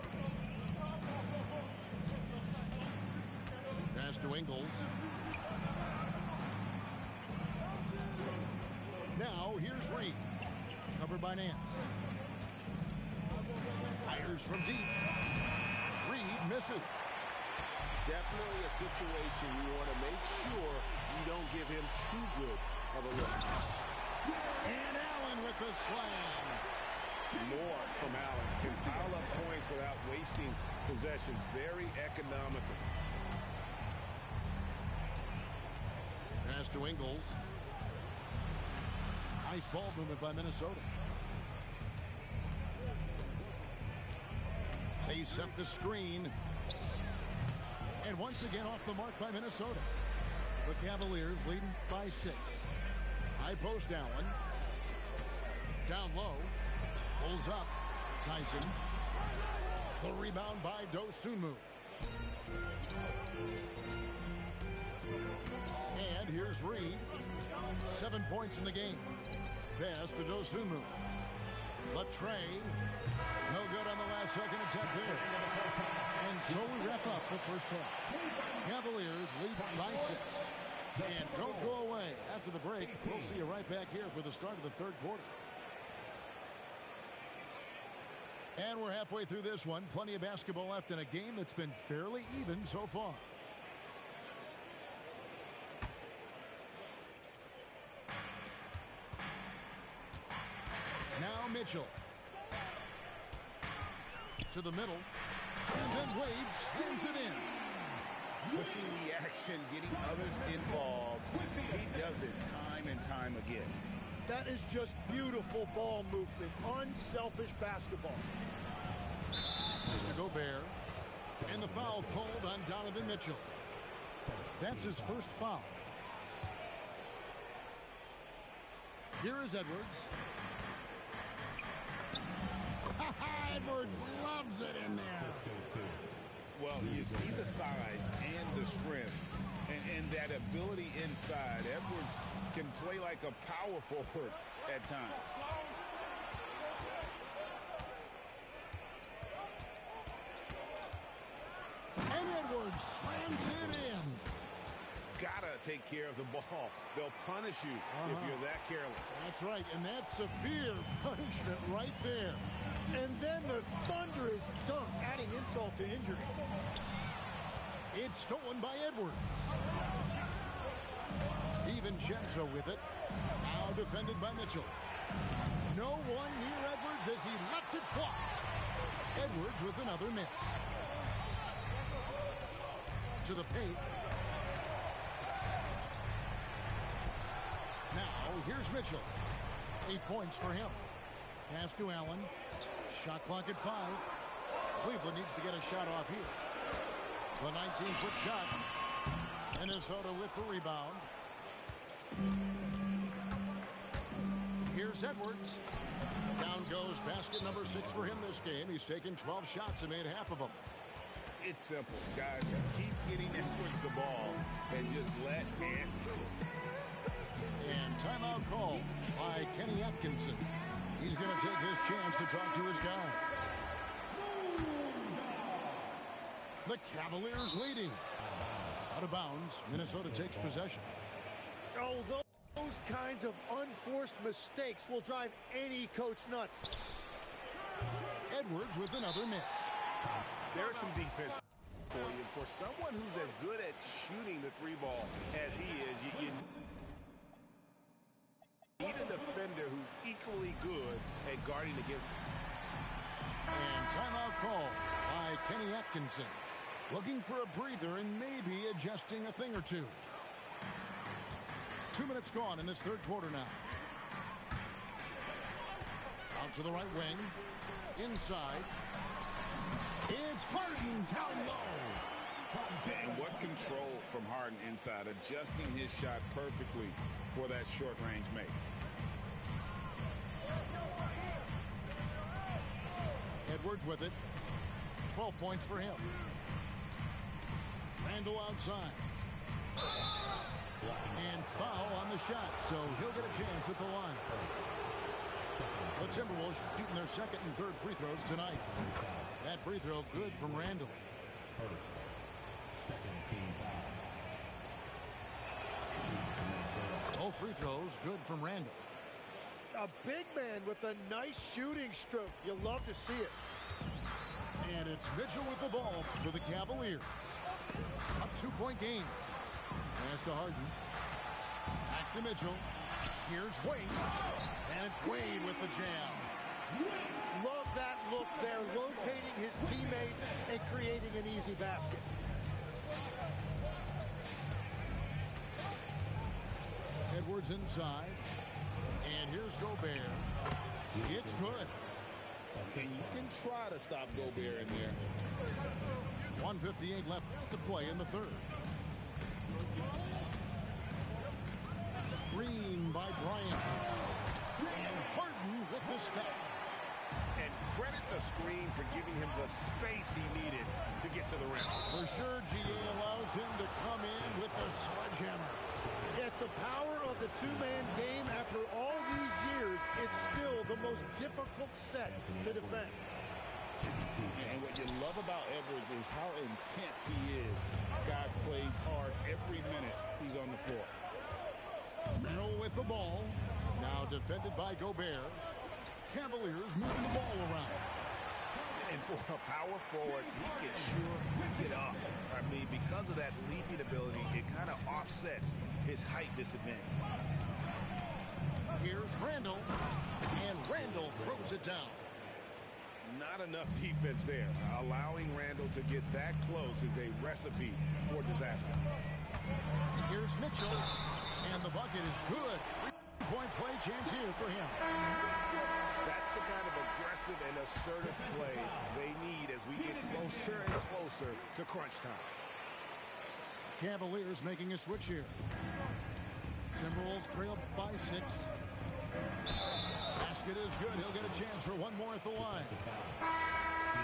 Pass to Ingles. Now, here's Reed. Covered by Nance. Fires from deep. Reed misses. Definitely a situation you want to make sure you don't give him too good of a look. And Allen with the slam. More from Allen. Can pile up points without wasting possessions. Very economical. Pass to Ingles. Nice ball movement by Minnesota. They set the screen. And once again off the mark by Minnesota. The Cavaliers leading by 6. High post Allen. Down low. Pulls up. Tyson. The rebound by Dosunmu. And here's Reed. 7 points in the game. Pass to Dosunmu. Latre. No good on the last second attempt there. And so we wrap up the first half. Cavaliers lead by 6. And don't go away. After the break, we'll see you right back here for the start of the third quarter. And we're halfway through this one. Plenty of basketball left in a game that's been fairly even so far. Now Mitchell. To the middle. And then Wade slams it in. Pushing the action, getting others involved. He does it time and time again. That is just beautiful ball movement. Unselfish basketball. Mr. Gobert. And the foul called on Donovan Mitchell. That's his first foul. Here is Edwards. Edwards loves it in there. Well, you see the size and the strength and that ability inside. Edwards can play like a power forward at times. And Edwards slams it in. Gotta take care of the ball. They'll punish you if you're that careless. That's right, and that's severe punishment right there. And then the thunderous dunk, adding insult to injury. It's stolen by Edwards. DiVincenzo with it. Now defended by Mitchell. No one near Edwards as he lets it fly. Edwards with another miss. To the paint. Now, here's Mitchell. 8 points for him. Pass to Allen. Shot clock at 5. Cleveland needs to get a shot off here. The 19-foot shot. Minnesota with the rebound. Here's Edwards. Down goes basket number 6 for him this game. He's taken 12 shots and made half of them. It's simple, guys. Keep getting Edwards the ball and just let Ant go. And timeout call by Kenny Atkinson. He's going to take his chance to talk to his guy. The Cavaliers leading. Out of bounds. Minnesota takes possession. Oh, those kinds of unforced mistakes will drive any coach nuts. Edwards with another miss. There's some defense for you. For someone who's as good at shooting the 3-ball as he is, you need a defender who's equally good at guarding against him. And timeout call by Kenny Atkinson. Looking for a breather and maybe adjusting a thing or two. 2 minutes gone in this third quarter now. Out to the right wing. Inside. It's Harden down low. And what control from Harden inside, adjusting his shot perfectly for that short-range make. Edwards with it. 12 points for him. Randall outside. And foul on the shot, so he'll get a chance at the line. The Timberwolves shooting their second and third free throws tonight. That free throw good from Randall. Both free throws good from Randall. A big man with a nice shooting stroke. You'll love to see it. And it's Mitchell with the ball for the Cavaliers. A 2-point game. Pass to Harden. Back to Mitchell. Here's Wade. And it's Wade with the jam. Love that look there, locating his teammate and creating an easy basket. Edwards inside. And here's Gobert. It's good. And you can try to stop Gobert in there. 1:58 left to play in the third. Green by Bryant. And Harden with the step. And credit the screen for giving him the space he needed to get to the rim. For sure, GA allows him to come in with the sledgehammer. two-man game after all these years, it's still the most difficult set to defend. And what you love about Edwards is how intense he is. Guy plays hard every minute he's on the floor. Merrill with the ball. Now defended by Gobert. Cavaliers moving the ball around. And for a power forward, he can sure get up. I mean, because of that leaping ability, it kind of offsets his height disadvantage. Here's Randall. And Randall throws it down. Not enough defense there. Allowing Randall to get that close is a recipe for disaster. Here's Mitchell. And the bucket is good. 3-point play chance here for him. That's the kind of aggressive and assertive play they need as we get closer and closer to crunch time. Cavaliers making a switch here. Timberwolves trail by 6. Basket is good. He'll get a chance for one more at the line.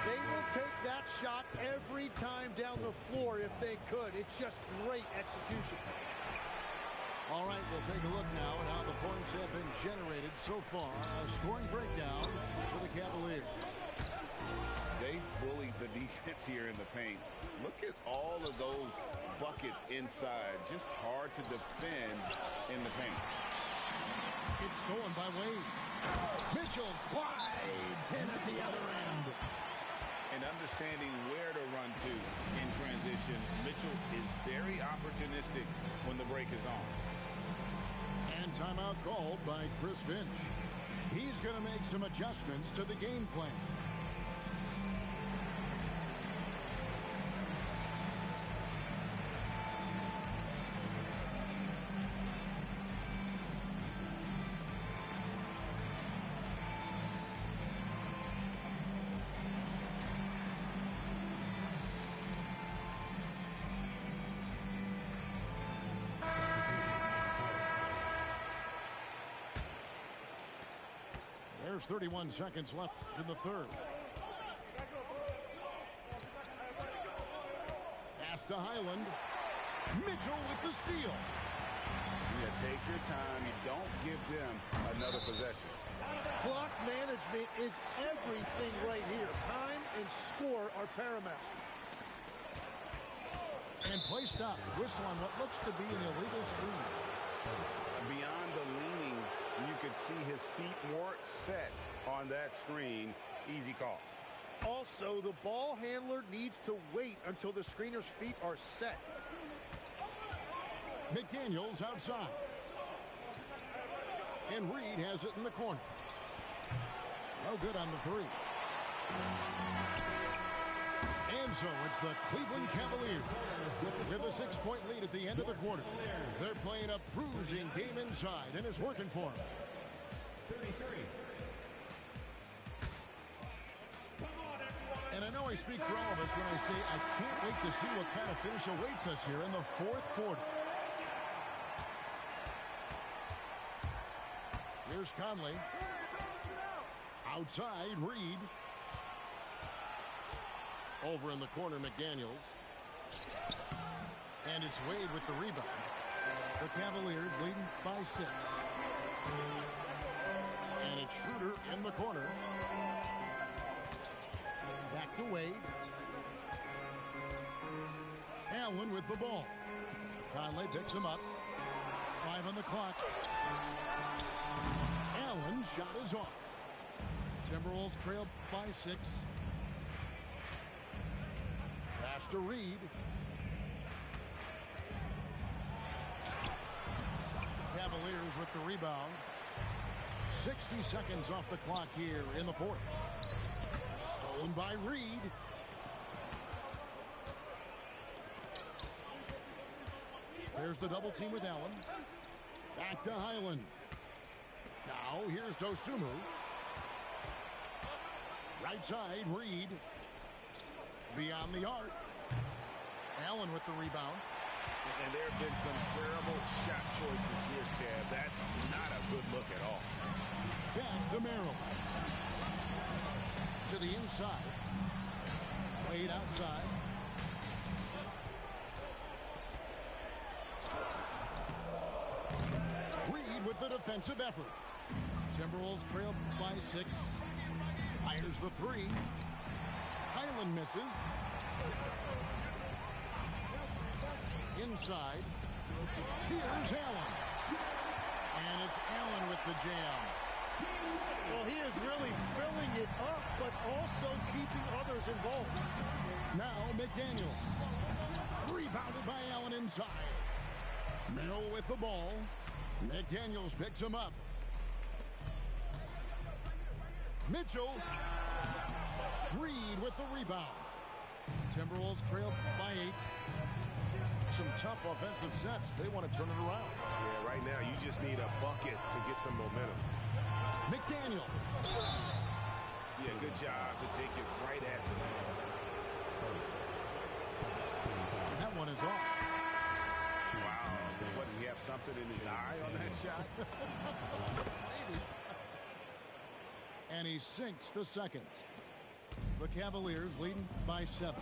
They will take that shot every time down the floor if they could. It's just great execution. All right, we'll take a look now at how the points have been generated so far. A scoring breakdown for the Cavaliers. They bullied the defense here in the paint. Look at all of those buckets inside. Just hard to defend in the paint. It's stolen by Wade. Mitchell glides in at the other end. And understanding where to run to in transition, Mitchell is very opportunistic when the break is on. And timeout called by Chris Finch. He's going to make some adjustments to the game plan. There's 31 seconds left in the third. Pass to Highland. Mitchell with the steal. Yeah, take your time. You don't give them another possession. Clock management is everything right here. Time and score are paramount. And play stops. Whistle on what looks to be an illegal screen. Beyond the leaning, you could see his feet weren't set on that screen. Easy call. Also, the ball handler needs to wait until the screener's feet are set. McDaniels outside. And Reed has it in the corner. No good on the three. And so it's the Cleveland Cavaliers with a 6-point lead at the end of the quarter. They're playing a bruising game inside, and it's working for them. 33. And I know I speak for all of us when I say I can't wait to see what kind of finish awaits us here in the fourth quarter. Here's Conley. Outside, Reed. Over in the corner, McDaniels. And it's Wade with the rebound. The Cavaliers leading by 6. And it's Schroeder in the corner. Back to Wade. Allen with the ball. Conley picks him up. 5 on the clock. Allen's shot is off. Timberwolves trail by 6. Pass to Reed. Cavaliers with the rebound. 60 seconds off the clock here in the fourth. Stolen by Reed. There's the double team with Allen. Back to Highland. Now here's Dosunmu. Right side, Reed. Beyond the arc. Allen with the rebound. And there have been some terrible shot choices here, Kev. That's not a good look at all. Back to Merrill. To the inside. Wade outside. Reed with the defensive effort. Timberwolves trail by 6. Fires the 3. Highland misses. Inside. Here's Allen. And it's Allen with the jam. Well, he is really filling it up, but also keeping others involved. Now McDaniel. Rebounded by Allen inside. Mill with the ball. McDaniels picks him up. Mitchell. Reed with the rebound. Timberwolves trail by 8. Some tough offensive sets. They want to turn it around. Yeah, right now you just need a bucket to get some momentum. McDaniel. Yeah, good job to take it right at them. That one is off. Wow. What, did he have something in his eye on that shot? Maybe. And he sinks the second. The Cavaliers leading by 7.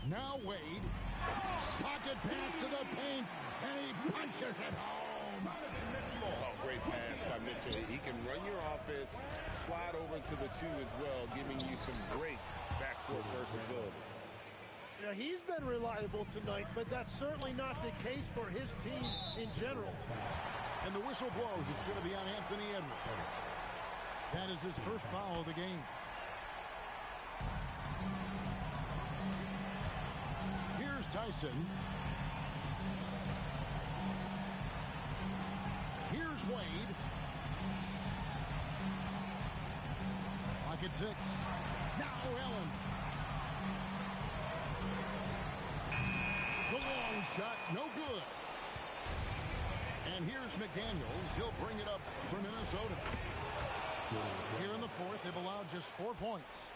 Now Wade. Pocket pass to the paint. And he punches it home. Oh, great pass by Mitchell. He can run your offense, slide over to the 2 as well, giving you some great backcourt versatility. Yeah, he's been reliable tonight, but that's certainly not the case for his team in general. And the whistle blows. It's going to be on Anthony Edwards. That is his first foul of the game. Here's Tyson. Here's Wade. Pocket 6. Now Allen. The long shot, no good. And here's McDaniels. He'll bring it up for Minnesota. Here in the fourth, they've allowed just 4 points.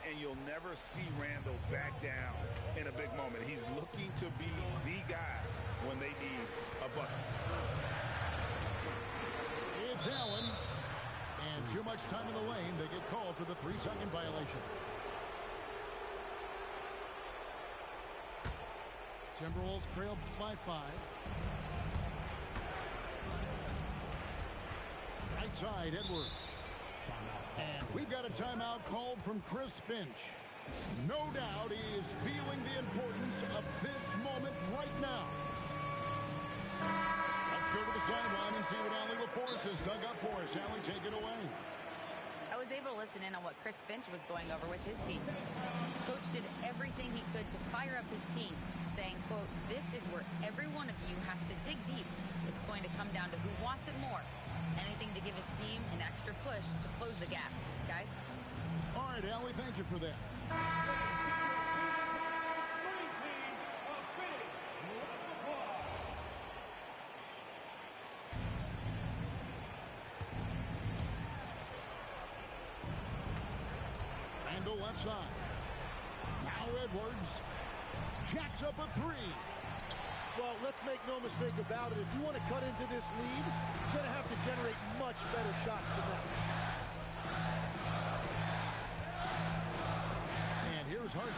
And you'll never see Randall back down in a big moment. He's looking to be the guy when they need a bucket. It's Allen. And too much time in the lane. They get called for the 3-second violation. Timberwolves trail by 5. Right side, Edwards. And we've got a timeout called from Chris Finch. No doubt he is feeling the importance of this moment right now. Let's go to the sideline and see what Allie LaForce has dug up for us. Allie, take it away. I was able to listen in on what Chris Finch was going over with his team. Coach did everything he could to fire up his team, saying, quote, "This is where every one of you has to dig deep. It's going to come down to who wants it more. Anything to give his team an extra push to close the gap. Guys." All right, Allie, thank you for that. Randall left side. Now Edwards jacks up a 3. Well, let's make no mistake about it. If you want to cut into this lead, you're going to have to generate much better shots than that. And here's Harden.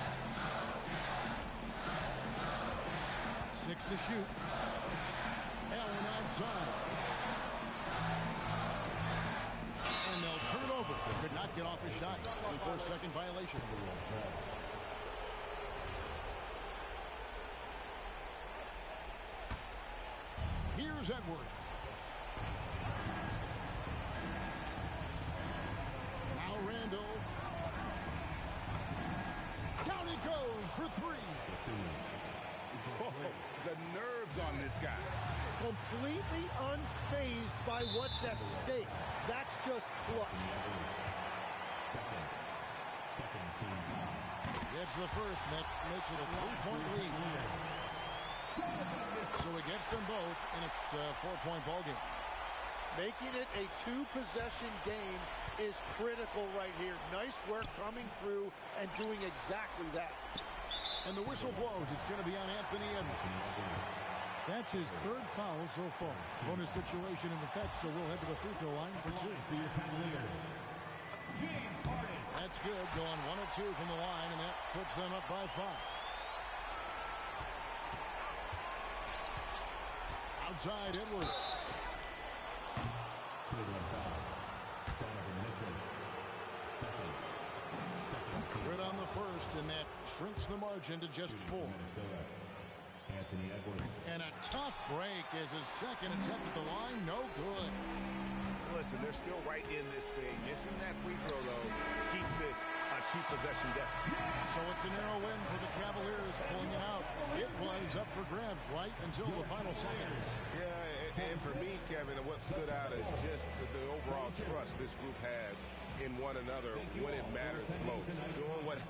6 to shoot. Allen outside. And they'll turn it over. Could not get off his shot. 24-second violation. Here's Edwards. Now Randall. Down he goes for 3. Oh, the nerves on this guy. Completely unfazed by what's at stake. That's just clutch. Gets the first. That makes it a 3-point lead. So he gets them both, and it's a 4-point ball game. Making it a 2-possession game is critical right here. Nice work coming through and doing exactly that. And the whistle blows. It's going to be on Anthony Edwards. That's his 3rd foul so far. Bonus situation in effect, so we'll head to the free throw line for 2. That's good. Going 1 of 2 from the line, and that puts them up by 5. outside Edwards. Good on the first, and that shrinks the margin to just 4. Anthony Edwards. And a tough break as his second attempt at the line, no good. Listen, they're still right in this thing. Missing that free throw, though, keeps this a 2-possession deficit. So it's a narrow win for the Cavaliers, pulling it out. It was up for grabs right until the final seconds. Yeah, and for me, Kevin, what stood out is just the overall trust this group has in one another when it matters most. Doing what...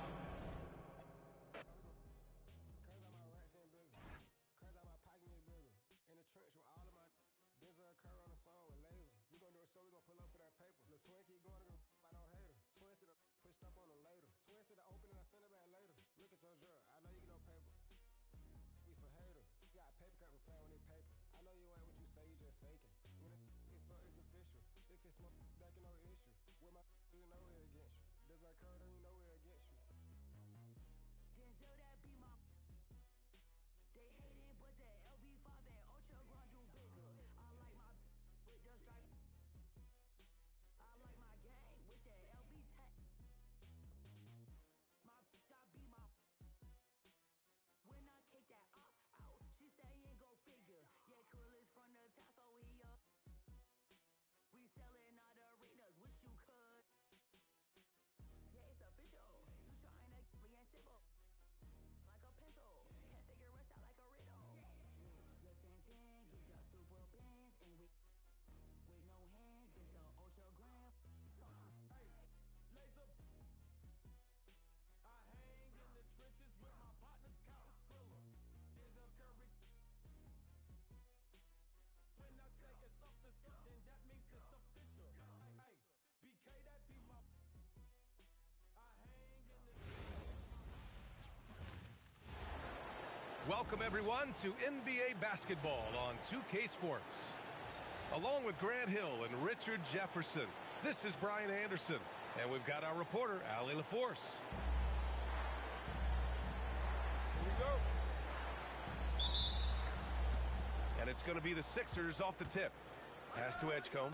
Welcome, everyone, to NBA basketball on 2K Sports. Along with Grant Hill and Richard Jefferson, this is Brian Anderson, and we've got our reporter, Allie LaForce. Here we go. And it's going to be the Sixers off the tip. Pass to Edgecombe.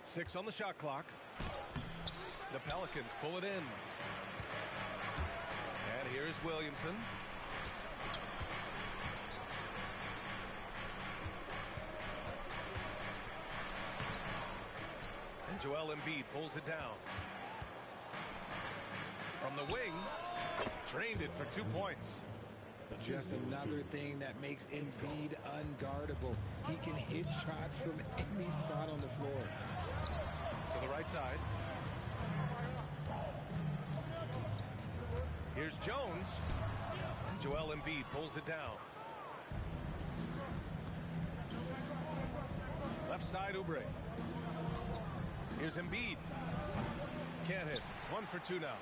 Six on the shot clock. The Pelicans pull it in. And here's Williamson. And Joel Embiid pulls it down. From the wing, drained it for 2 points. Just another thing that makes Embiid unguardable. He can hit shots from any spot on the floor. To the right side. Here's Jones. And Joel Embiid pulls it down. Left side, Oubre. Here's Embiid. Can't hit. 1 for 2 now.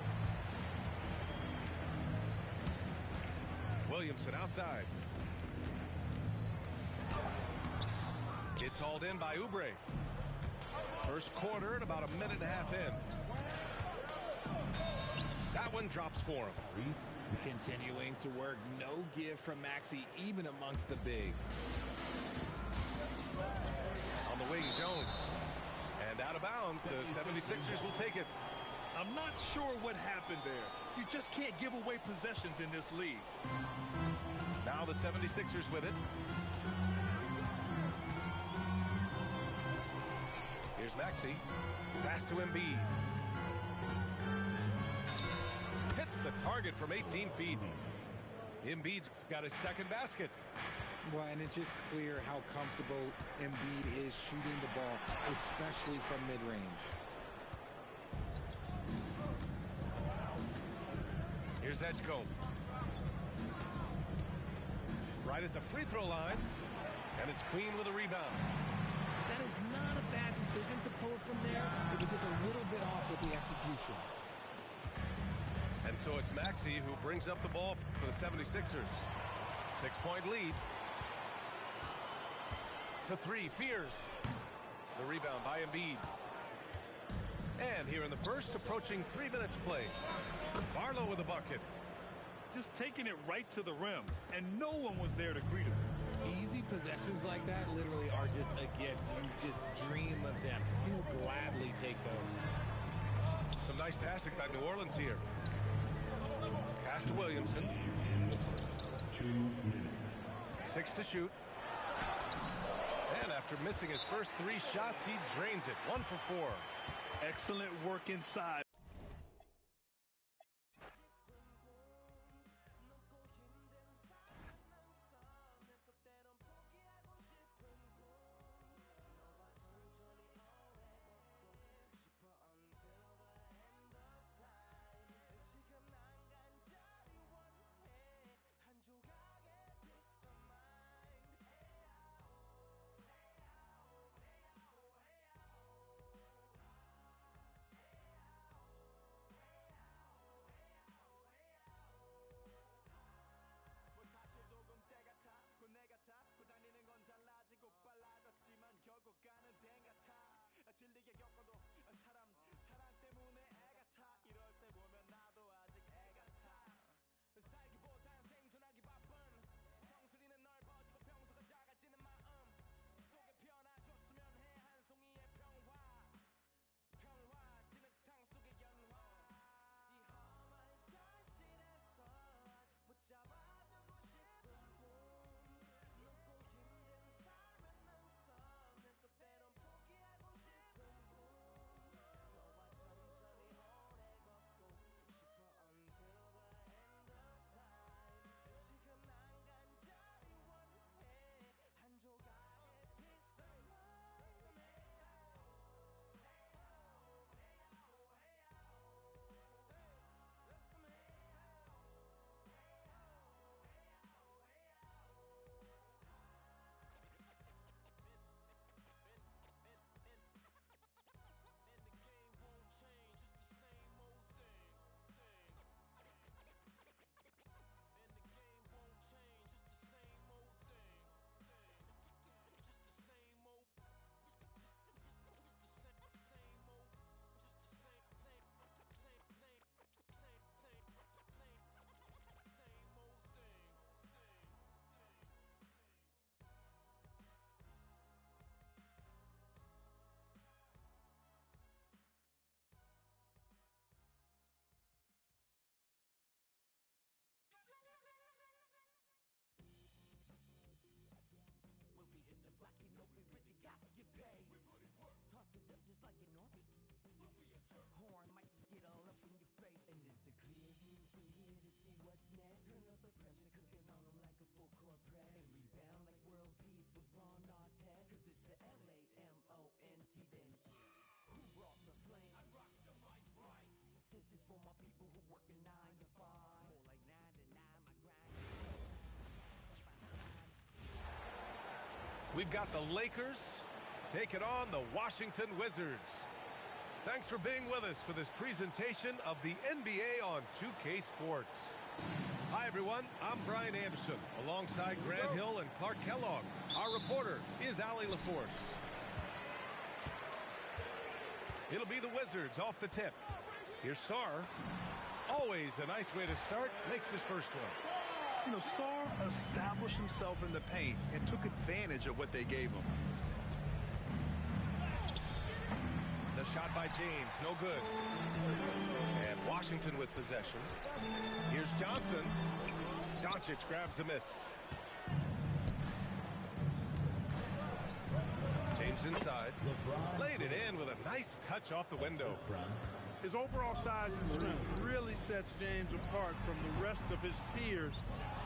Williamson outside. It's hauled in by Oubre. First quarter and about a minute and a half in. That one drops for him. Continuing to work. No give from Maxey, even amongst the bigs. On the wing, Jones. And out of bounds, the 76ers will take it. I'm not sure what happened there. You just can't give away possessions in this league. Now the 76ers with it. Here's Maxey. Pass to Embiid. Hits the target from 18 feet. Embiid's got his second basket. Well, and it's just clear how comfortable Embiid is shooting the ball, especially from mid-range. Here's Edgecombe. Right at the free throw line. And it's Queen with a rebound. That is not a bad decision to pull it from there. It was just a little bit off with the execution. And so it's Maxey who brings up the ball for the 76ers. 6-point lead. For 3, Fears. The rebound by Embiid. And here in the first, approaching 3 minutes played. Barlow with a bucket. Just taking it right to the rim, and no one was there to greet him. Easy possessions like that literally are just a gift. You just dream of them. He'll gladly take those. Some nice passing by New Orleans here. Pass to Williamson. 2 minutes. 6 to shoot. And after missing his first 3 shots, he drains it. 1 for 4. Excellent work inside. 질리게 겪어도 사람 사랑 때문에 애가 타 이럴 때 보면 나도 아직 애가 타 살기보단 생존하기 바쁜 정수리는 넓어지고 평소가 작아지는 마음 속에 변화줬으면 해 한 송이의 평화 진흙탕 속의 연화 이 험한 현실에서 아직 붙잡아두고 싶은 꿈 높고 힘든 삶의 능선에서 때론 포기하고 싶은 꿈 너와 천천히 오래 걷고 싶어 until the end of time 지금 난 간절히 원해 한 조각의 peace of mind horn might just get all up in your face. And it's a clear view from here to see what's next. Turn up the pressure, cooking on them like a full court press. And rebound like world peace was Ron Artest. Cause it's the LAMONT then. Who brought the flame? I rock the mic right. This is for my people who working 9 to 5. More like 9 to 9, my grind. We've got the Lakers taking on the Washington Wizards. Thanks for being with us for this presentation of the NBA on 2K Sports. Hi, everyone. I'm Brian Anderson, alongside Grant Hill and Clark Kellogg. Our reporter is Allie LaForce. It'll be the Wizards off the tip. Here's Sarr. Always a nice way to start. Makes his first one. You know, Sarr established himself in the paint and took advantage of what they gave him. The shot by James, no good. And Washington with possession. Here's Johnson. Doncic grabs the miss. James inside. Laid it in with a nice touch off the window. His overall size and strength really sets James apart from the rest of his peers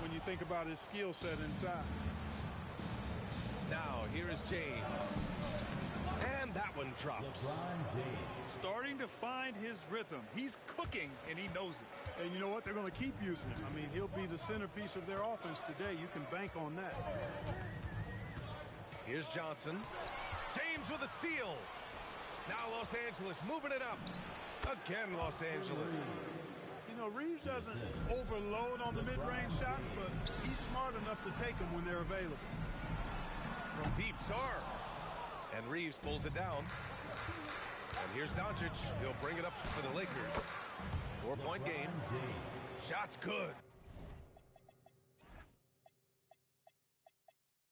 when you think about his skill set inside. Now, here is James. And that one drops. Starting to find his rhythm. He's cooking, and he knows it. And you know what? They're going to keep using him. I mean, he'll be the centerpiece of their offense today. You can bank on that. Here's Johnson. James with a steal. Now Los Angeles moving it up. Again, Los Angeles. You know, Reeves doesn't overload on the mid-range shot, but he's smart enough to take them when they're available. From deep, Sarr. And Reeves pulls it down. And here's Doncic. He'll bring it up for the Lakers. 4-point game. Shot's good.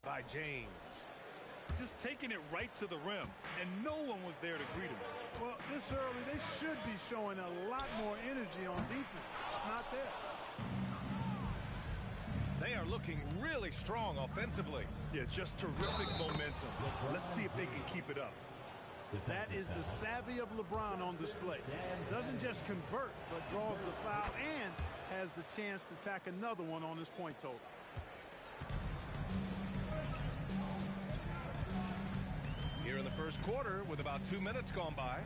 By James. Just taking it right to the rim, and no one was there to greet him. Well, this early, they should be showing a lot more energy on defense. It's not there. They are looking really strong offensively. Yeah, just terrific momentum. Let's see if they can keep it up. That is the savvy of LeBron on display. Doesn't just convert, but draws the foul and has the chance to tack another one on his point total. Here in the first quarter, with about 2 minutes gone by,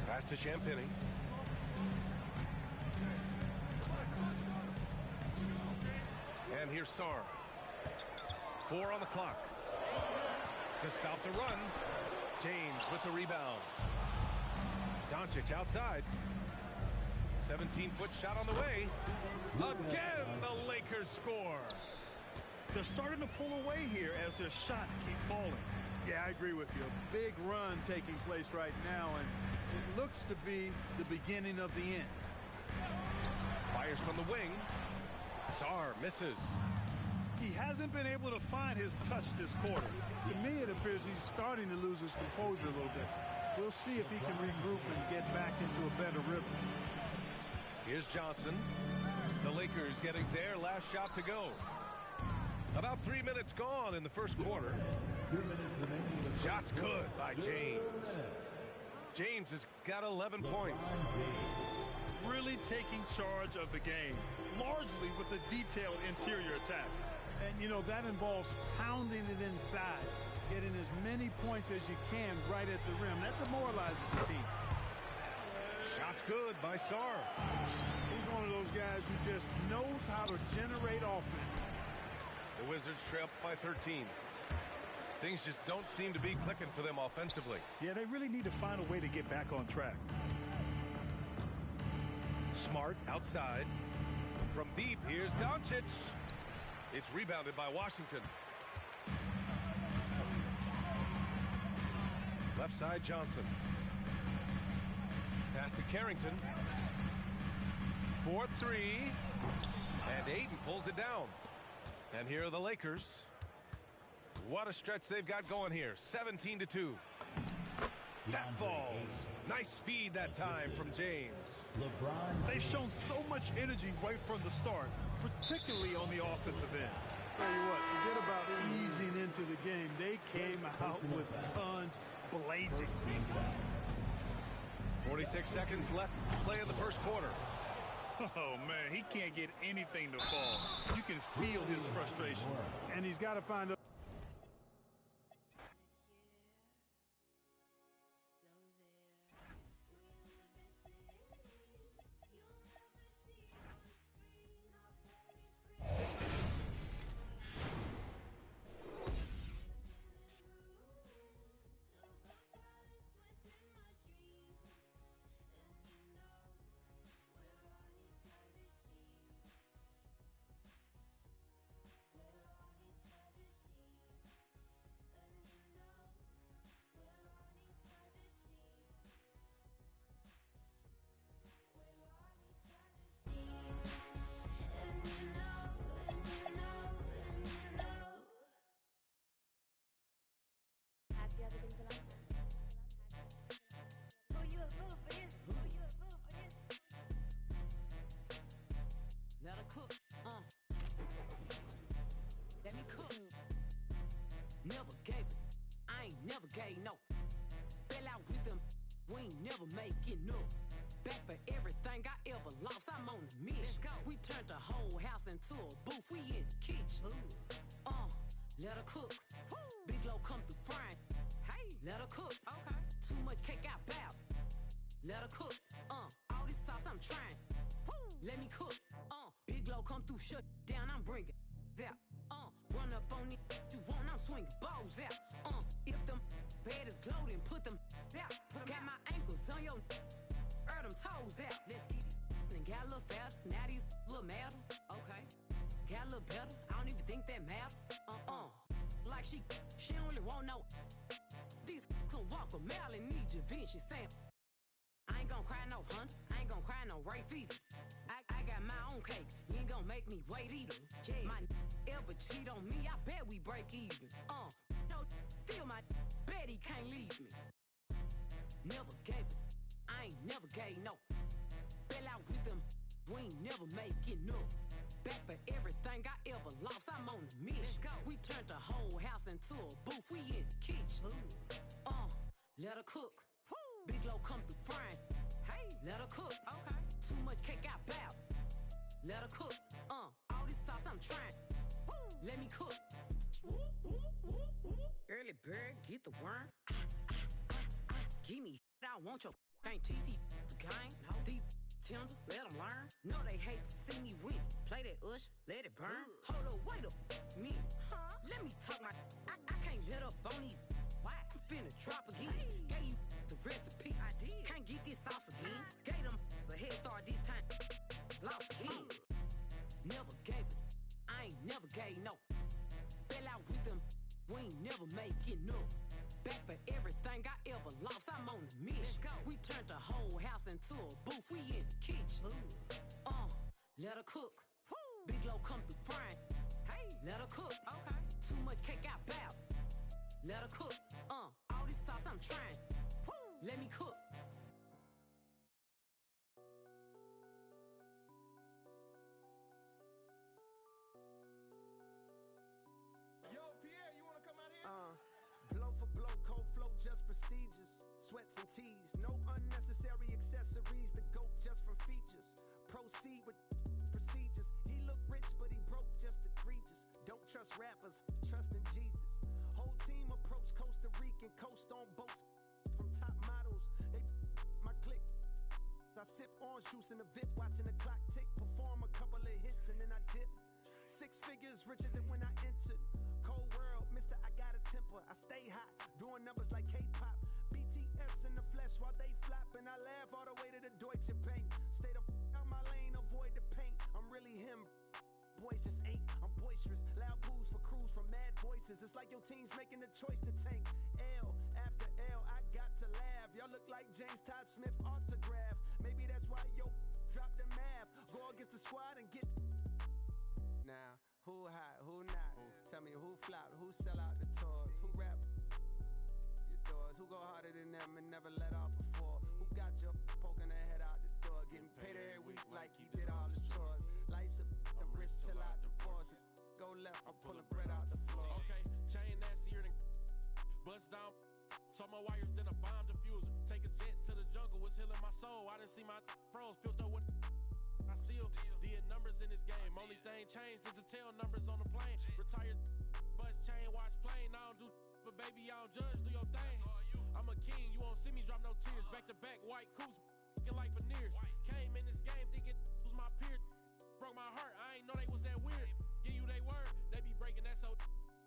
pass to Champagnie. And here's Sarr. 4 on the clock. To stop the run, James with the rebound. Doncic outside. 17-foot shot on the way. Again, the Lakers score. They're starting to pull away here as their shots keep falling. Yeah, I agree with you. A big run taking place right now, and it looks to be the beginning of the end. Fires from the wing. Sarr misses. He hasn't been able to find his touch this quarter. To me, it appears he's starting to lose his composure a little bit. We'll see if he can regroup and get back into a better rhythm. Here's Johnson. The Lakers getting their last shot to go. About 3 minutes gone in the first quarter. Shot's good by James. James has got 11 points. Really taking charge of the game, largely with a detailed interior attack. And, you know, that involves pounding it inside, getting as many points as you can right at the rim. That demoralizes the team. Shot's good by Sarr. He's one of those guys who just knows how to generate offense. The Wizards trail by 13. Things just don't seem to be clicking for them offensively. Yeah, they really need to find a way to get back on track. Smart outside. From deep, here's Doncic. It's rebounded by Washington. Left side, Johnson. Pass to Carrington. 4-3. And Ayton pulls it down. And here are the Lakers. What a stretch they've got going here. 17-2. That falls. Nice feed that time from James. They've shown so much energy right from the start, particularly on the offensive end. Tell you what, forget about easing into the game. They came out with guns blazing. 46 seconds left to play in the first quarter. Oh, man, he can't get anything to fall. You can feel his frustration. And he's got to find a... Let her cook, let me cook. Never gave it, I ain't never gave no. Fell out with them, we ain't never making no. Back for everything I ever lost, I'm on the mission. Let's go. We turned the whole house into a booth, we in the kitchen. Let her cook. Woo. Big low come through frying. Hey, let her cook. Okay. Too much cake out bow. Let her cook. All this sauce I'm trying. Woo. Let me cook. Big low come through, shut down, I'm bringing that. Run up on it, you want, I'm swinging balls out. If them bad is bloating, put them out. Got my ankles on your, them toes out. Let's get it. And got a little fatter, now these little matter. Okay. Got a little better, I don't even think that matter. Like she don't really want no. These Malcolm Walker, Marilyn need Da Vinci, Sam. I ain't gon' cry no hunt, I ain't gon' cry no rape either. I got my own cake, you ain't gon' make me wait either. Yeah, my ever cheat on me, I bet we break even. No, still my bet he can't leave me. Never gave it, I ain't never gave no. Fell out with them, we ain't never making up. Back for everything I ever lost, I'm on the mission. We turned the whole house into a booth, we in the kitchen. Let her cook. Big low come through frying. Hey, let her cook. Okay. Too much cake I bow. Let her cook. All this sauce I'm trying. Let me cook. Early bird, get the worm. Give me. I want your. Ain't teach these the game. No, these tender. Let them learn. No, they hate to see me win. Play that ush, let it burn. Hold up, wait up, me. Let me talk my. I can't let up on these. Why? I'm finna drop again. Gave you the recipe. I did. Can't get this sauce again. Gave them a head start this time. Lost again. Never gave it. I ain't never gave no. Fell out with them. We ain't never making up. Back for everything I ever lost. I'm on the mission. We turned the whole house into a booth. We in the kitchen. Let her cook. Big low come through frying. Hey, let her cook. Okay. Too much cake I bow. Let her cook. All this sauce I'm trying. Let me cook. Yo, Pierre, you wanna come out here? Blow for blow, cold flow, just prestigious. Sweats and tees, no unnecessary accessories. The GOAT just for features. Proceed with procedures. He look rich, but he broke, just egregious. Don't trust rappers, trust in Jesus. Whole team approach Costa Rican, coast on boats from top models. They my click. I sip orange juice in the VIP, watching the clock tick. Perform a couple of hits and then I dip. 6 figures richer than when I entered. Cold world, mister, I got a temper. I stay hot, doing numbers like K-pop. BTS in the flesh while they flop, and I laugh all the way to the Deutsche Bank. Stay the out my lane, avoid the paint. I'm really him. Boys just ain't. I'm boisterous. Loud boos for crews from mad voices. It's like your team's making the choice to tank. L after L, I got to laugh. Y'all look like James Todd Smith autograph. Maybe that's why yo dropped the math. Go against the squad and get. Now, who hot, who not? Tell me who flopped, who sell out the tours, who rap your doors, who go harder than them and never let off before, who got you poking their head out the door, getting paid every week like he did all his chores. Life's I'm rich till I divorce it. Go left, I'm pulling bread out the floor. Okay, chain nastier than bust down. So my wires than a bomb diffuser. Take a jet to the jungle, it's healing my soul. I done see my froze filter with. I still did numbers in this game. Only thing changed is the tail numbers on the plane. Retired, bus chain, watch plane. I don't do, but baby, I don't judge. Do your thing. I'm a king, you won't see me drop no tears. Back to back, white coops, like veneers. Came in this game thinking was my peer. Broke my heart, I ain't know they was that weird. Give you they word, they be breaking that so.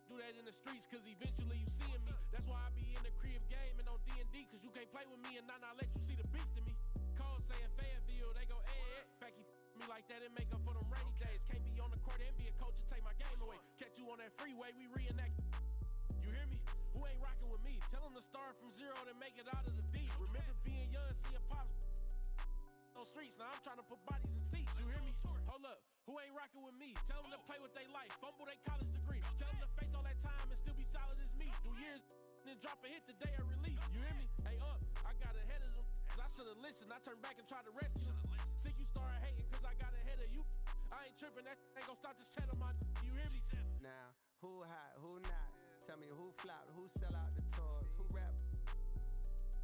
Do that in the streets, cause eventually you seeing me. That's why I be in the crib game and on D&D, cause you can't play with me and not let you see the beast in me. Cole saying Fayetteville, they go, fact he me like that and make up for them rainy days. Can't be on the court and be a coach and take my game away. Catch you on that freeway, we reenact. You hear me? Who ain't rocking with me? Tell them to start from zero to make it out of the deep. Remember being young, seeing pops on streets. Now I'm trying to put bodies in seats. You hear me? Hold up. Who ain't rocking with me? Tell them to play with their life. Fumble their college degree. Tell them to face all that time and still be solid as me. Through years, then drop a hit the day I release. You hear me? Hey, I got ahead of them. I should've listened. I turned back and tried to rescue. Sick, you started hating cause I got ahead of you. I ain't tripping. That ain't gon' stop this chat on my. You hear me? Now, who hot, who not? Tell me who flopped, who sell out the tours, who rap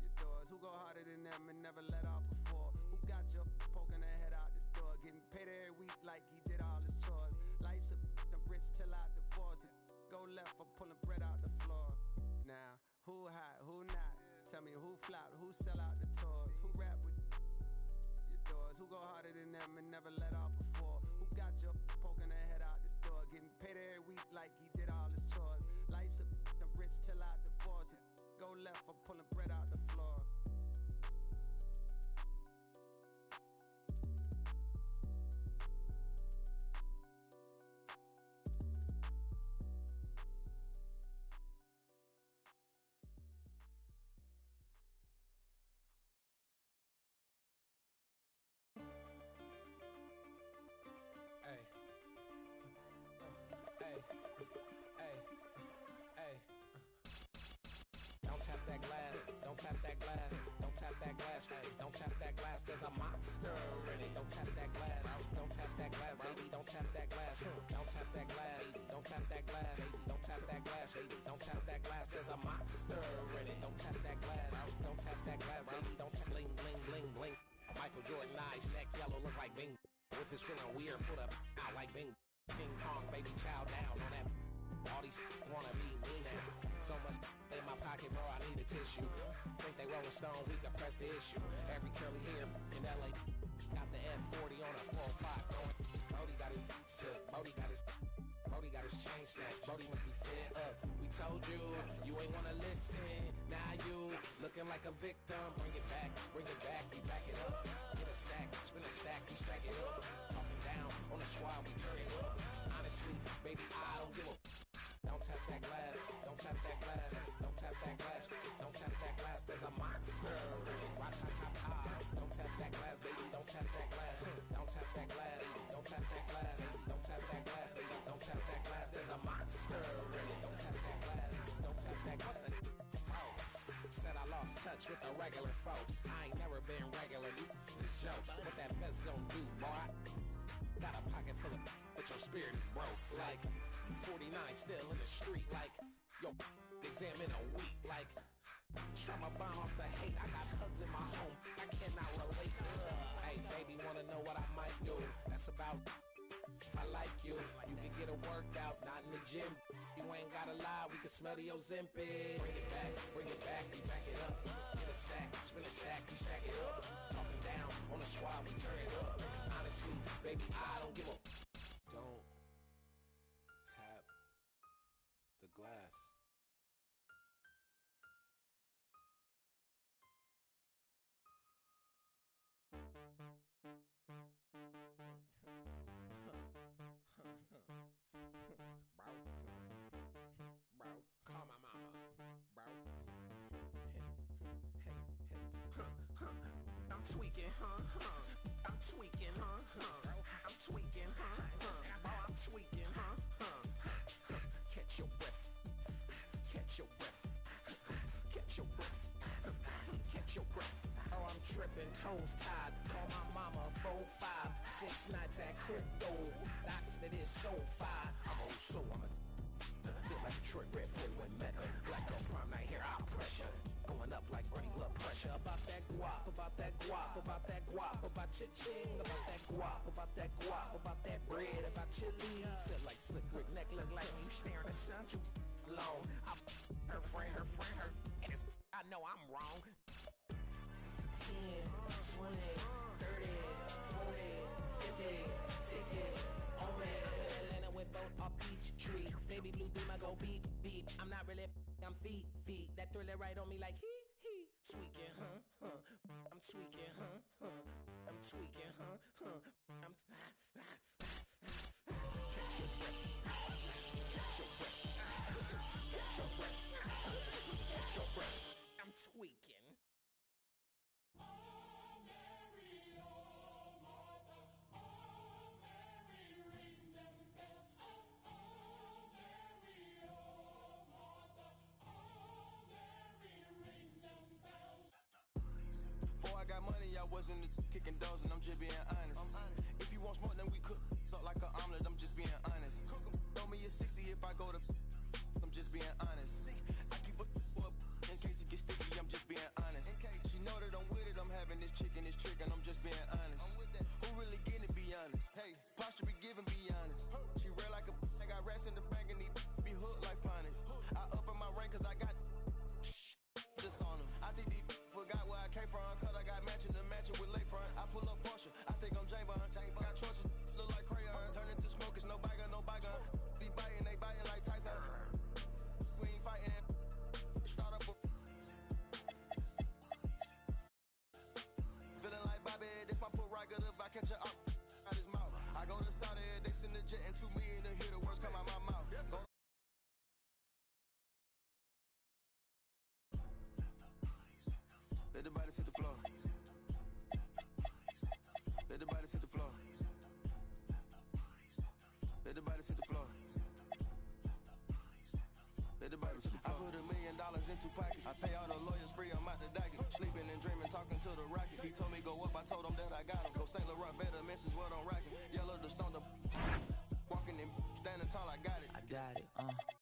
your doors, who go harder than them and never let off before, who got you poking their head out the door, getting paid every week like he did all his chores. Life's I'm rich till I divorce it. Go left, I'm pulling bread out the floor. Now, who hot, who not? Tell me who flopped, who sell out the tours, who rap with your doors, who go harder than them and never let off before, who got you poking their head out the door, getting paid every week like he did all his chores. Life's I'm rich till I divorce it. Go left, I'm pulling bread out the floor. Don't tap that glass. Don't tap that glass. Hey, don't tap that glass. There's a monster in it. Don't tap that glass. Don't tap that glass, baby. Don't tap that glass. Don't tap that glass. Don't tap that glass. Don't tap that glass. Don't tap that glass. There's a monster in it. Don't tap that glass. Don't tap that glass, baby. Don't tap bling, bling, bling, bling. Michael Jordan eyes, neck yellow, look like Bing. If it's feeling weird, put up out like Bing. Ping pong, baby, chow down on that. All these wanna be me now. So much in my pocket, bro, I need a tissue. Think they Rolling Stone, we can press the issue. Every curly hair in LA. Got the F40 on a 405. Brody got his took. Brody got his chain snatched. Brody must be fed up. We told you, you ain't wanna listen. Now you looking like a victim. Bring it back, we back it up. Get a stack, spin a stack, we stack it up. Talking down on the squad, we turn it up. Honestly, baby, I don't give a. Don't tap that glass, don't tap that glass, don't tap that glass, don't tap that glass. There's a monster. Ra-ta-ta-ta. Don't tap that glass, baby, don't tap that glass. Don't tap that glass, don't tap that glass, don't tap that glass, baby, don't tap that glass. There's a monster. Don't tap that glass, don't tap that glass. Said I lost touch with the regular folks. I ain't never been regular, you just jokes. What that vest gon' do, boy? Got a pocket full of but your spirit is broke. Like 49 still in the street. Like yo, exam in a week. Like try my bomb off the hate. I got hugs in my home. I cannot relate. Hey baby, wanna know what I might do? That's about. If I like you, you can get a workout, not in the gym. You ain't gotta lie, we can smell the Ozempic. Bring it back, we back it up. Get a stack, spin a stack, we stack it up. Talking down on the squad, we turn it up. Honestly, baby, I don't give a. Don't tap the glass. I'm tweaking, I'm tweaking, I'm tweaking, Bro, I'm tweaking, Catch your breath, catch your breath, catch your breath, catch your breath. Oh, I'm tripping, toes tied. Call my mama 4-5, 6 nights at crypto. That is so fire. I'm old soul, I'm a feel like Detroit red freeway mecca. Black girl prom night here, I'll pressure. Going up like running blood pressure. About that guap, about that guap, about that guap, about cha-ching, about that guap, about that guap, about that bread, about chili. Feel like slick Rick neck look like you staring at sun too long. Her friend, and it's I know I'm wrong. 10, 20, 30, 40, 50 tickets on me. Atlanta with both off peach tree. Baby blue beam, I go beep, beep. I'm not really, I'm feet. That thriller right on me like he. Tweaking, I'm tweaking, I'm tweaking, I'm catch your breath, catch your breath, catch your breath, catch your breath. I'm tweaking. Wasn't kicking doors and I'm just being honest. If you want smoke, then we cook up like an omelet. I'm just being honest. Throw me a 60 if I go to. I'm just being honest. I keep a up in case it gets sticky. I'm just being honest. She know that I'm with it. I'm having this chick and this trick, and I'm just being honest. Who really getting it? Be honest. Hey, posture be giving. Be honest. She real like a. I got rats in the bag and need be hooked like finest. I up in my rank 'cause I got this on them. I think these forgot where I came from 'cause I got matching the matching with lakefront. I pull up Porsche, I think I'm J-Bun. Got torches, look like crayon. Turn into smoke, it's no bygone, no bygone. Be biting, they biting like Tyson. We ain't fighting. Start up a feeling like Bobby, this my put right good if I catch her out his mouth. I go to Saudi, they send the jet and 2 million to hear the words come out my mouth. Let the bodies hit the floor. Let the bodies hit the floor. Let the bodies hit the floor. Let the bodies hit the floor. I put $1 million in 2 pockets. I pay all the lawyers free, I'm out the docket. Sleeping and dreaming, talking to the rocket. He told me go up, I told him that I got him. Go St. Laurent, better mentions what I'm rocking. Yellow the stone, the walking and standing tall, I got it. I got it,